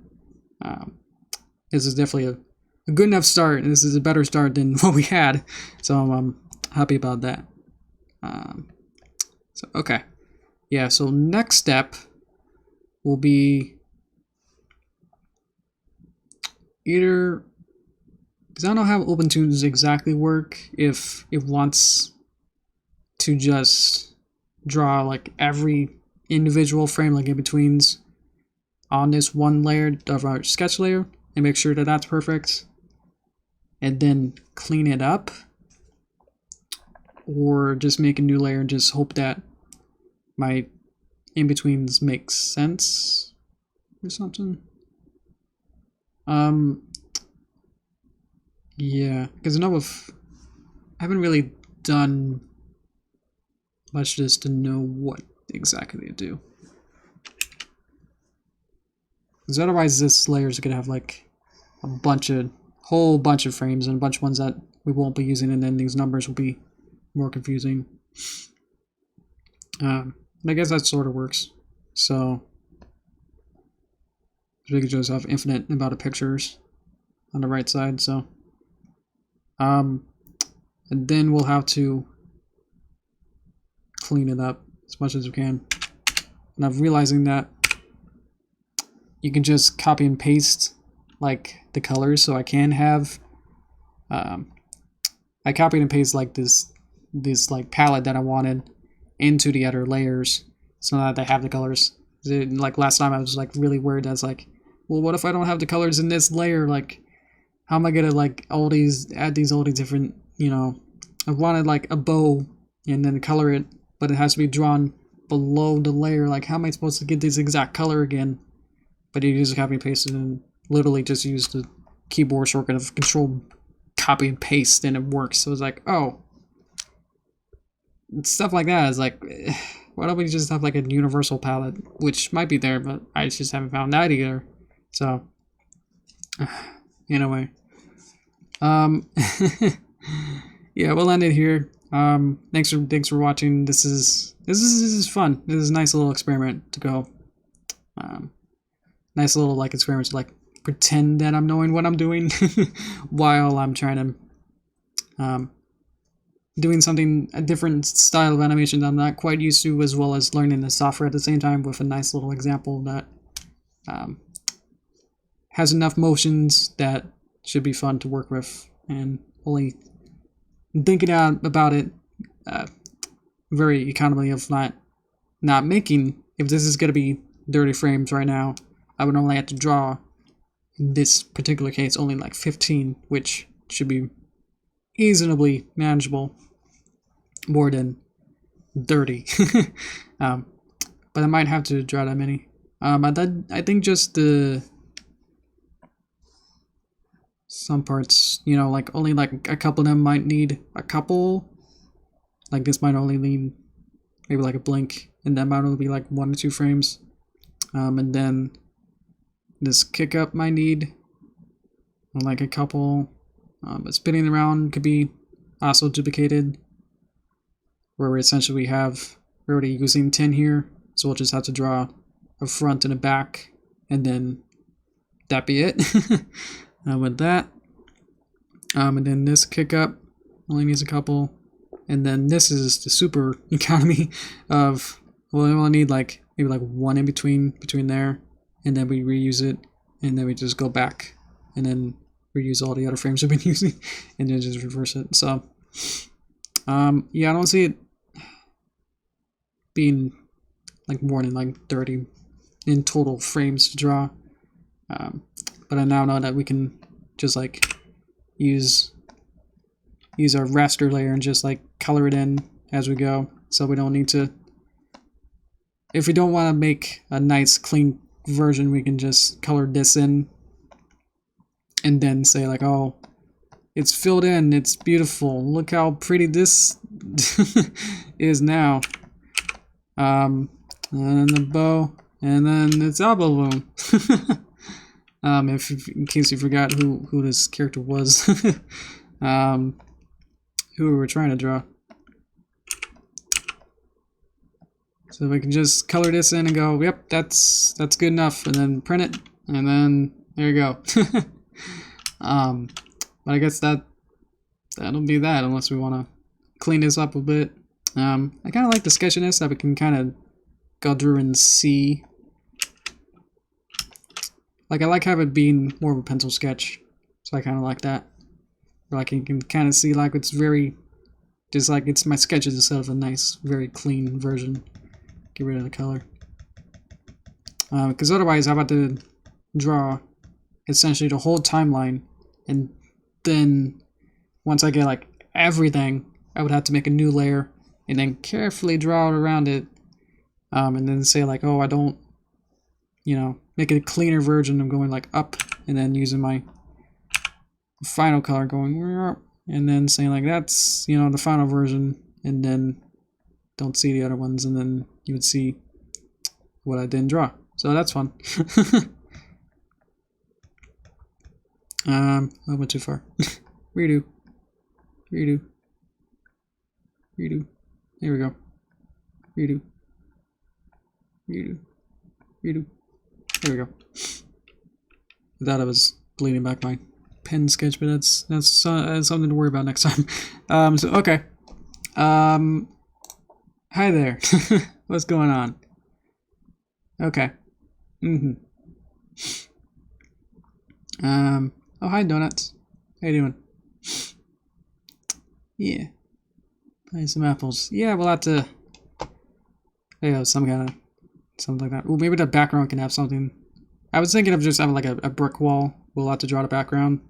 this is definitely a good enough start. This is a better start than what we had, so I'm happy about that. So okay, yeah. So next step will be either, because I don't know how OpenTunes exactly work. If it wants to just draw like every individual frame, like in betweens, on this one layer of our sketch layer, and make sure that that's perfect, and then clean it up, or just make a new layer and just hope that my in-betweens make sense or something. Yeah, because I know I haven't really done much just to know what exactly to do. Because otherwise this layer is going to have like a whole bunch of frames and a bunch of ones that we won't be using, and then these numbers will be more confusing. I guess that sort of works. So we could just have infinite amount of pictures on the right side. So and then we'll have to clean it up as much as we can. And I'm realizing that you can just copy and paste like the colors, so I can have I copied and pasted like this like palette that I wanted into the other layers so that they have the colors. Like last time I was like really worried. I was like, well, what if I don't have the colors in this layer? Like, how am I gonna like add all these different, you know, I wanted like a bow and then color it, but it has to be drawn below the layer. Like, how am I supposed to get this exact color again? But you just copy and paste it and literally just use the keyboard shortcut of Control copy and paste, and it works. So it's like, oh, stuff like that is like, why don't we just have like a universal palette, which might be there, but I just haven't found that either. So anyway, yeah, we'll end it here. Thanks for watching. This is fun. This is a nice little experiment to go. Nice little like experiment to like pretend that I'm knowing what I'm doing while I'm trying to doing something, a different style of animation that I'm not quite used to, as well as learning the software at the same time with a nice little example that has enough motions that should be fun to work with, and thinking out about it very economically of not not making, if this is going to be 30 frames right now, I would only have to draw, in this particular case, only like 15, which should be reasonably manageable, more than 30. But I might have to draw that many. I think just the some parts, you know, like only like a couple of them might need a couple. Like this might only need maybe like a blink, and that might only be like 1 or 2 frames. And then this kick up might need like a couple. But spinning around could be also duplicated, where essentially we're already using 10 here, so we'll just have to draw a front and a back, and then that be it. With that, and then this kick up only needs a couple, and then this is the super economy of, well, we only need like maybe like 1 in between there, and then we reuse it, and then we just go back and then reuse all the other frames we've been using, and then just reverse it. So yeah, I don't see it being like more than like 30 in total frames to draw, but I now know that we can just like use our raster layer and just like color it in as we go, so we don't need to, if we don't want to make a nice clean version, we can just color this in and then say like, oh, it's filled in, it's beautiful, look how pretty this is now. And then the bow, and then its elbow balloon. In case you forgot who this character was, who we were trying to draw. So we can just color this in and go, yep, that's good enough, and then print it, and then there you go. But I guess that'll be that, unless we want to clean this up a bit. I kind of like the sketchiness that we can kind of go through and see. Like, I like having it being more of a pencil sketch, so I kind of like that. Like, you can kind of see like it's very, just like it's my sketches instead of a nice, very clean version. Get rid of the color. Because otherwise, I'm about to draw essentially the whole timeline, and then once I get like everything, I would have to make a new layer and then carefully draw it around it, and then say like, oh, I don't, you know, make a cleaner version of going like up, and then using my final color going, and then saying like, that's, you know, the final version, and then don't see the other ones, and then you would see what I didn't draw. So that's fun. I went too far. Redo. There we go. Redo. There we go. I thought I was bleeding back my pen sketch, but that's something to worry about next time. So okay. Hi there. What's going on? Okay. Oh, hi, Donuts. How you doing? Yeah. Play some apples. Yeah, we'll have to, some kind of, something like that. Ooh, maybe the background can have something. I was thinking of just having like a brick wall. We'll have to draw the background,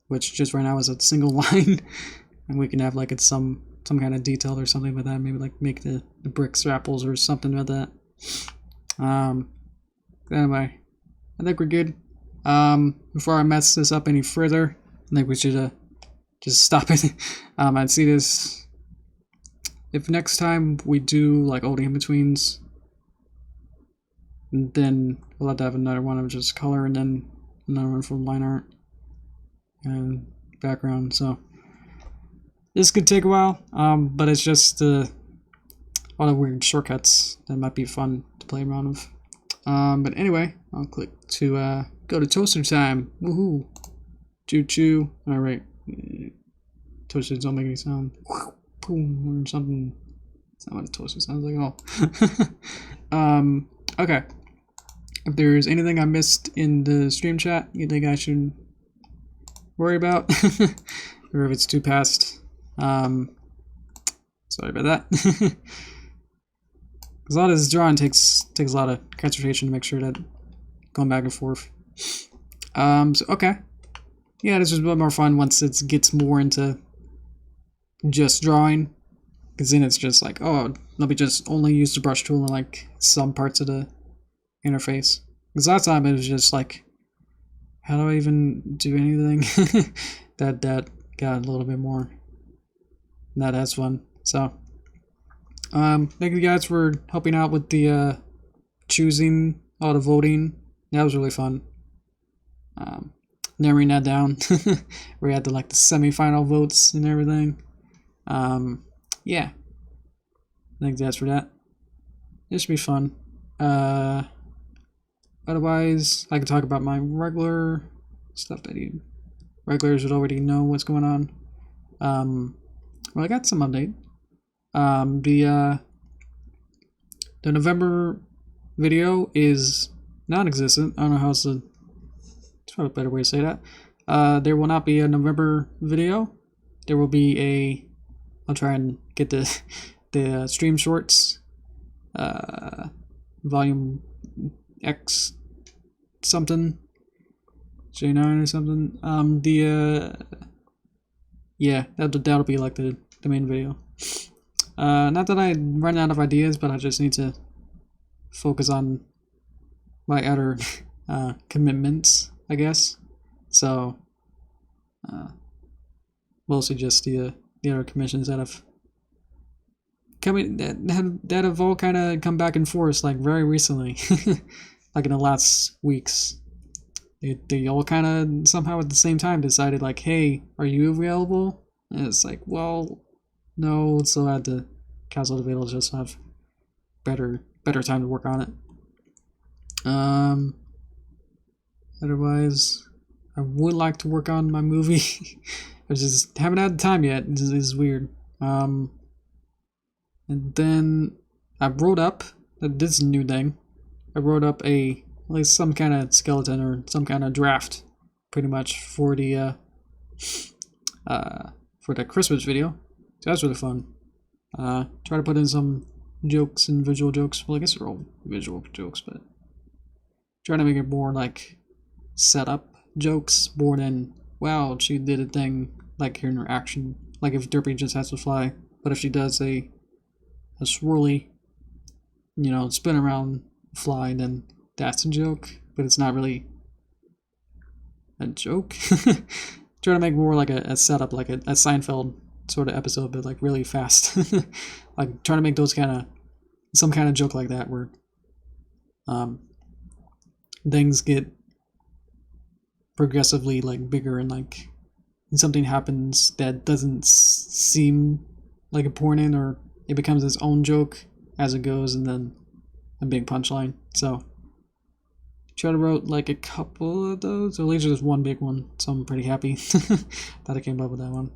which just right now is a single line. And we can have like it's some kind of detail or something like that. Maybe like make the bricks or apples or something like that. Anyway, I think we're good. Before I mess this up any further, I think we should just stop it. I'd see this, if next time we do like all the in-betweens, then we'll have to have another one of just color, and then another one for line art and background. So this could take a while, but it's just all the weird shortcuts that might be fun to play around with. But anyway, I'll click to go to toaster time. Woohoo! Choo choo. All right. Toasters don't make any sound. Boom or something. That's not what a toaster sounds like at all. Okay. If there's anything I missed in the stream chat you think I should worry about, or if it's too past, sorry about that. Because a lot of this drawing takes a lot of concentration to make sure that going back and forth. So okay. Yeah, this was a bit more fun once it gets more into just drawing. Because then it's just like, oh, let me just only use the brush tool in like some parts of the interface. Because last time it was just like, how do I even do anything? that got a little bit more. That's fun. So, thank you guys for helping out with the choosing all the voting. That was really fun. Narrowing that down. We had like the semi-final votes and everything. Yeah. I think that's for that. It should be fun. Otherwise, I can talk about my regular stuff that you regulars would already know what's going on. Well, I got some update. The November video is non-existent. I don't know how else to. It's probably a better way to say that. There will not be a November video. There will be a. I'll try and get the stream shorts. Volume X something. J9 or something. Yeah, that'll be like the main video. Not that I run out of ideas, but I just need to focus on my other commitments, I guess. So, mostly just the other commissions that have coming that have all kind of come back and forth like very recently, like in the last weeks. They all kind of somehow at the same time decided like, hey, are you available? And it's like, well, no, so I had to cancel the video just to have better time to work on it. Otherwise, I would like to work on my movie. I just haven't had the time yet. This is weird. And then I wrote up, this is a new thing. I wrote up at least some kind of skeleton or some kind of draft, pretty much for the Christmas video. So that's really fun. Try to put in some jokes and visual jokes. Well, I guess they're all visual jokes, but trying to make it more like setup jokes more than, wow, she did a thing, like her interaction. Like if Derpy just has to fly, but if she does a swirly, spin around fly, then that's a joke, but it's not really a joke. Try to make more like a setup, like a Seinfeld sort of episode, but like really fast. Like trying to make those some kind of joke like that where things get progressively like bigger and like something happens that doesn't seem like important, or it becomes its own joke as it goes, and then a big punchline. So try to wrote like a couple of those, or at least just one big one, so I'm pretty happy that I came up with that one.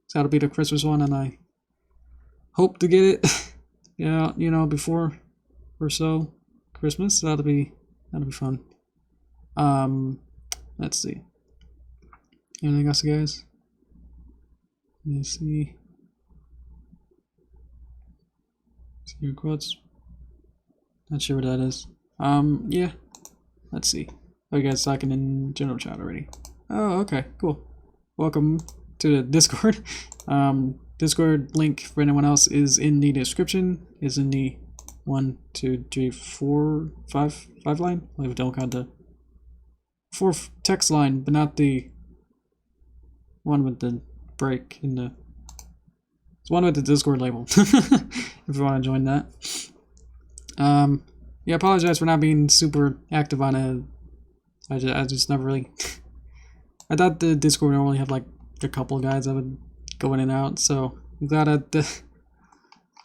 So that'll be the Christmas one, and I hope to get it before or so Christmas. So that'll be fun. Let's see. Anything else, guys? Let me see. See your quotes. Not sure what that is. Yeah. Let's see. Oh, you guys talking in general chat already? Oh, okay, cool. Welcome to the Discord. Discord link for anyone else is in the description. Is in the 1, 2, 3, 4, 5 line. I don't count the 4th text line, but not the one with the break in the. It's one with the Discord label. If you want to join that. Yeah, I apologize for not being super active on it. I just never really. I thought the Discord would only have like a couple of guys that would go in and out, so I'm glad that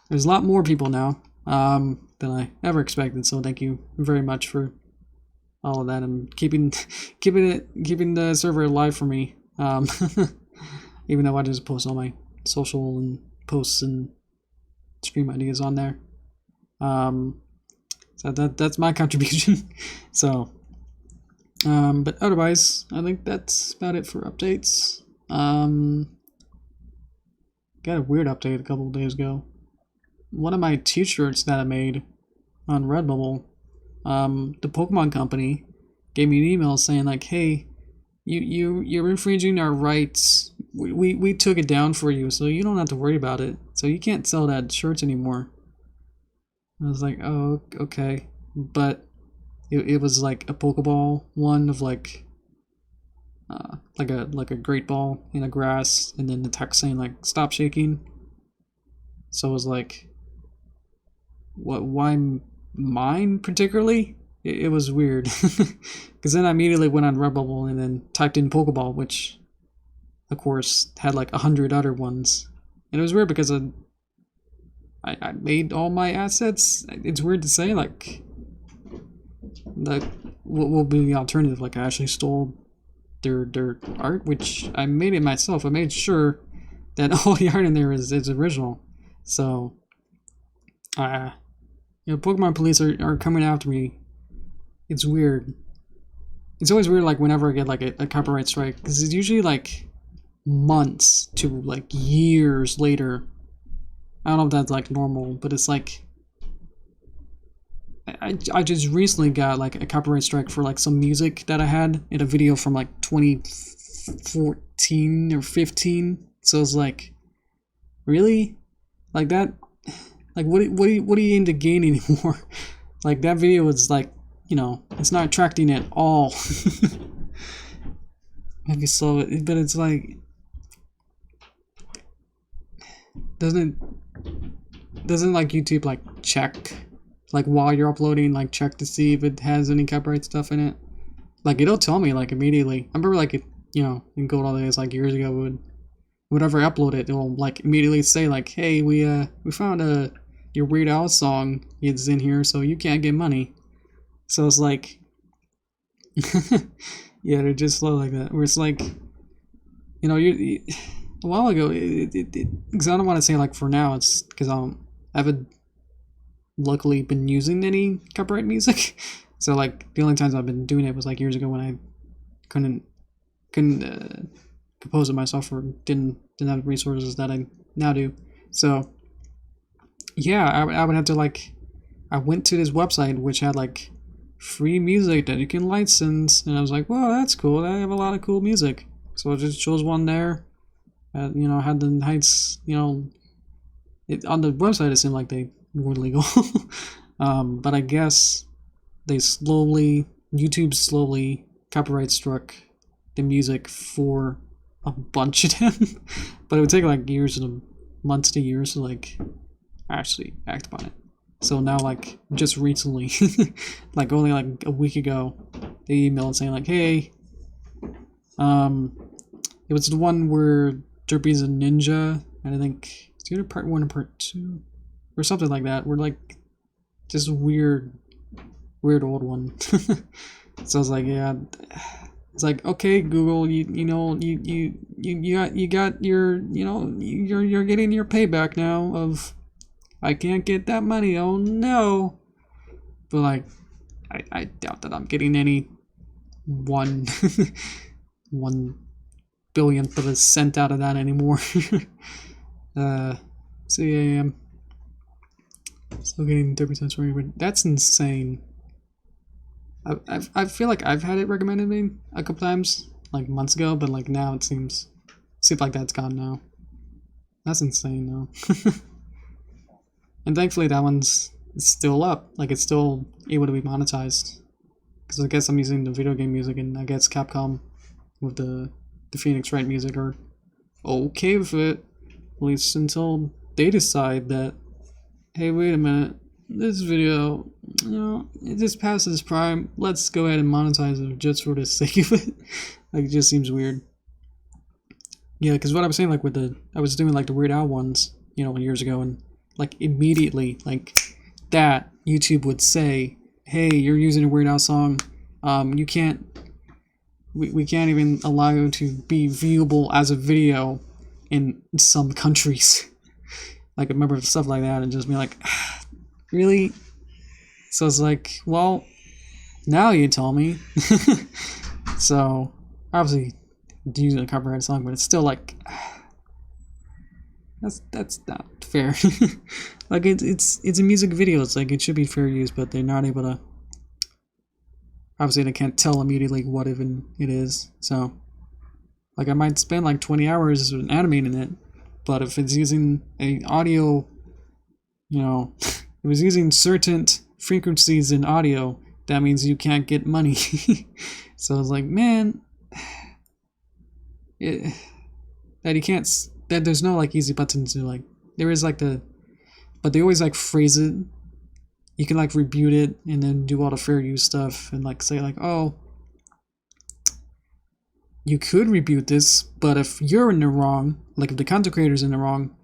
there's a lot more people now than I ever expected. So thank you very much for all of that and keeping the server alive for me. Even though I just post all my social and posts and stream ideas on there. So that's my contribution. So, but otherwise, I think that's about it for updates. Got a weird update a couple of days ago. one of my t-shirts that I made on Redbubble, the Pokemon company gave me an email saying like, hey, you're infringing our rights. We took it down for you, so you don't have to worry about it. So you can't sell that shirts anymore. I was like, oh, okay. But it was like a Pokeball one of like a great ball in a grass, and then the text saying like stop shaking. So it was like, what? Why mine particularly? It was weird, because then I immediately went on Redbubble and then typed in Pokeball, which of course had like 100 other ones, and it was weird because I made all my assets. It's weird to say like what will be the alternative? Like I actually stole their art, which I made it myself. I made sure that all the art in there is original. So, Pokemon police are coming after me. It's weird. It's always weird, like whenever I get like a copyright strike, because it's usually like months to like years later. I don't know if that's like normal, but it's like I just recently got like a copyright strike for like some music that I had in a video from like 2014 or 15. So it's like, really, like that, like what do you aim to gain anymore? Like that video was like, it's not attracting at all. Maybe slow, but it's like doesn't like YouTube like check like while you're uploading, like check to see if it has any copyright stuff in it. Like it'll tell me like immediately. I remember like in good old days like years ago, whenever I upload it, it'll like immediately say like, hey, we found your Weird Al song is in here, so you can't get money. So it's like yeah, they're just slow like that. Where it's like, you a while ago, because I don't want to say like for now, it's because I haven't luckily been using any copyright music. So like the only times I've been doing it was like years ago when I couldn't compose it myself, or didn't have resources that I now do. So yeah, I would have to like, I went to this website which had like free music that you can license, and I was like, well, that's cool, they have a lot of cool music. So I just chose one there. Had the heights, on the website it seemed like they were legal. But I guess YouTube slowly copyright struck the music for a bunch of them. But it would take like years and months to years to like actually act upon it. So now like just recently, like only like a week ago, they emailed saying like, hey, it was the one where Derpy's a ninja, and I think it's either part 1 or part 2 or something like that. We're like just weird old one. So I was like, yeah, it's like, okay, Google, you got your, you're getting your payback now of, I can't get that money, oh no. But like I doubt that I'm getting any 1 billionth of a cent out of that anymore. So yeah, I'm still getting 30% for you, but that's insane. I feel like I've had it recommended me a couple times, like months ago, but like now it seems like that's gone now. That's insane though. And thankfully that one's still up, like it's still able to be monetized. Because I guess I'm using the video game music, and I guess Capcom with the Phoenix Wright music are okay with it, at least until they decide that, hey, wait a minute, this video, it just passes Prime, let's go ahead and monetize it just for the sake of it. Like, it just seems weird. Yeah, because what I was saying, like I was doing like the Weird Al ones, years ago, and like immediately, like that, YouTube would say, hey, you're using a Weird Al song, you can't, we can't even allow you to be viewable as a video in some countries. Like, I remember stuff like that, and just be like, really? So it's like, well, now you tell me. So, obviously, using a copyrighted song, but it's still like, That's not fair. Like it's a music video. It's like it should be fair use, but they're not able to. Obviously, they can't tell immediately what even it is. So, like, I might spend like 20 hours animating it, but if it's using a audio, you know, if it's using certain frequencies in audio, that means you can't get money. So it's like, man, that you can't. That there's no like easy button to like. There is like but they always like phrase it. You can like rebuke it and then do all the fair use stuff and like say like, oh, you could rebuke this, but if you're in the wrong, like if the content creator's in the wrong,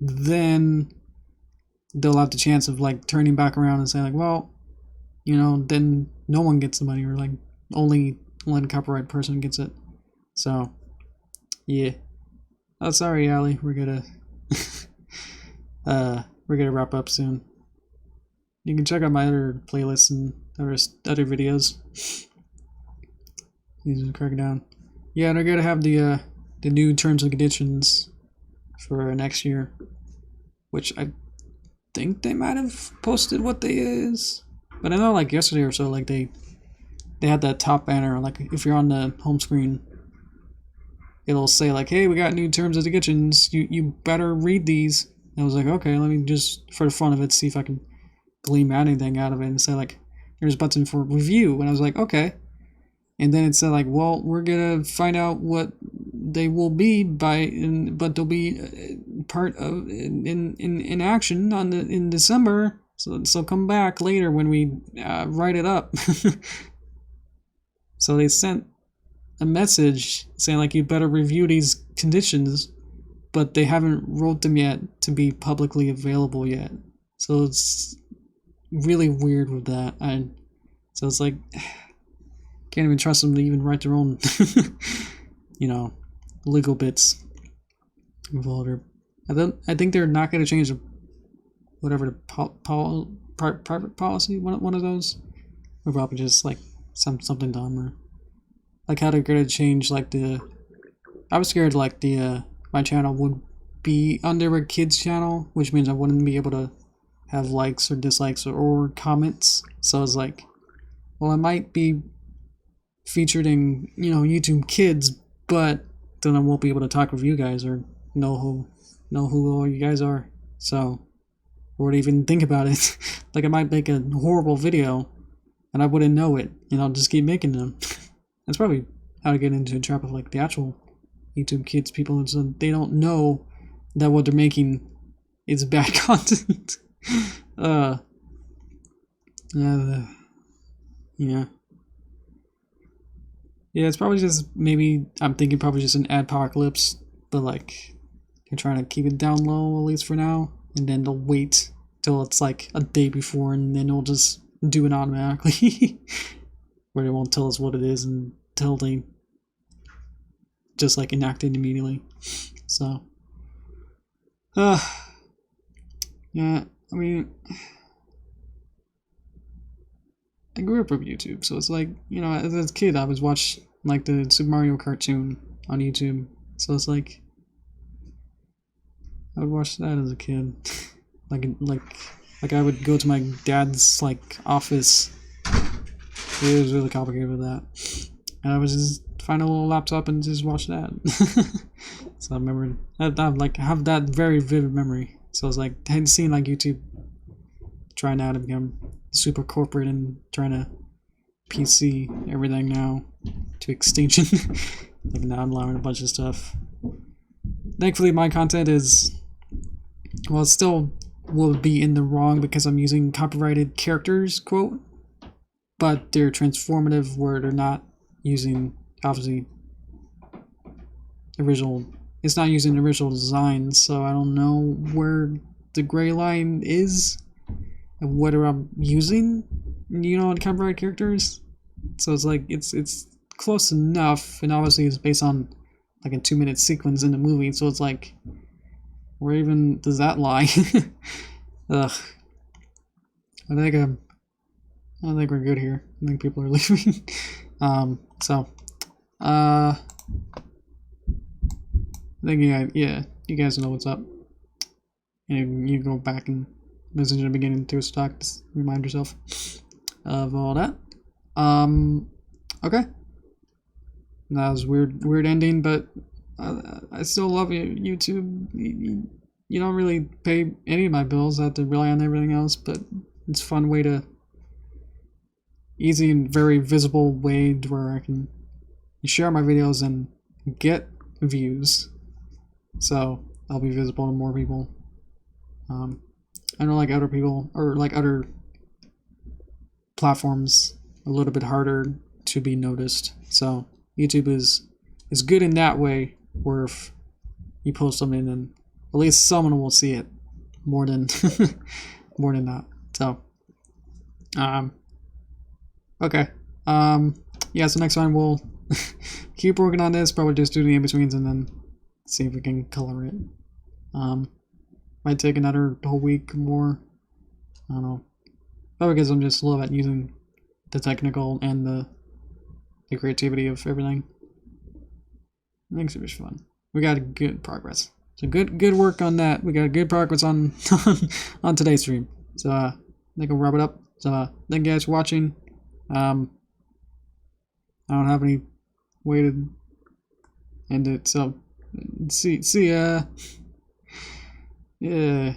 then they'll have the chance of like turning back around and saying like, well, you know, then no one gets the money, or like only one copyright person gets it. So yeah. Oh, sorry, Ali. We're gonna wrap up soon. You can check out my other playlists and other videos. These are cracking down. Yeah, they're gonna have the new terms and conditions for next year, which I think they might have posted what they is. But I know like yesterday or so, like they had that top banner, like if you're on the home screen, it'll say like, hey, we got new terms and conditions, you better read these. And I was like, okay, let me just, for the fun of it, see if I can glean anything out of it, and say like, there's a button for review. And I was like, okay. And then it said like, well, we're gonna find out what they will be but they'll be part of in action in December. So come back later when we write it up. So they sent a message saying like, you better review these conditions, but they haven't wrote them yet to be publicly available yet. So it's really weird with that. So it's like, can't even trust them to even write their own, you know, legal bits. I think they're not going to change the private policy. One of those, or probably just like something dumb, or like how they're going to change like I was scared like my channel would be under a kid's channel, which means I wouldn't be able to have likes or dislikes or comments. So I was like, well, I might be featured in, you know, YouTube Kids, but then I won't be able to talk with you guys or know who all you guys are. So, or to even think about it. Like I might make a horrible video and I wouldn't know it, and I'll just keep making them. That's probably how to get into a trap of like the actual YouTube Kids people, and so they don't know that what they're making is bad content. Yeah. Yeah, it's probably just, maybe, I'm thinking probably just an adpocalypse, but like, they're trying to keep it down low, at least for now, and then they'll wait till it's like a day before, and then they'll just do it automatically, where they won't tell us what it is until they just like enact it immediately. So, yeah, I mean, I grew up with YouTube, so it's like, you know, as a kid, I was watching like the Super Mario cartoon on YouTube, so it's like, I would watch that as a kid. like I would go to my dad's like office. It was really complicated with that, and I would just find a little laptop and just watch that. So I remember I have that very vivid memory. So I was like, I hadn't seen like YouTube trying now to become super corporate and trying to PC everything now to extinction. Like now I'm allowing a bunch of stuff. Thankfully my content is, well, it still will be in the wrong because I'm using copyrighted characters, quote, but they're transformative where they're not using, obviously, it's not using original designs, so I don't know where the gray line is and whether I'm using, you know, copyrighted characters. So it's like, it's close enough, and obviously it's based on like a 2-minute sequence in the movie, so it's like, where even does that lie? Ugh. I think we're good here. I think people are leaving. I think, yeah, you guys know what's up. you go back and listen to the beginning to stock, just remind yourself of all that. Okay. That was weird ending, but I still love YouTube. You don't really pay any of my bills. I have to rely on everything else, but it's a fun way to, easy and very visible way to where I can share my videos and get views. So I'll be visible to more people. I know like other people, or like other platforms, a little bit harder to be noticed. So YouTube is good in that way, where if you post something, then at least someone will see it more than more than that. So okay. Yeah, so next time we'll keep working on this, probably just do the in-betweens and then see if we can color it. Might take another whole week more. I don't know. Probably because I'm just slow at using the technical and the creativity of everything. I think it was fun. We got good progress. So good work on that. We got good progress on on today's stream. So I think I'll wrap it up. So thank you guys for watching. I don't have any way to end it. So see ya. Yeah.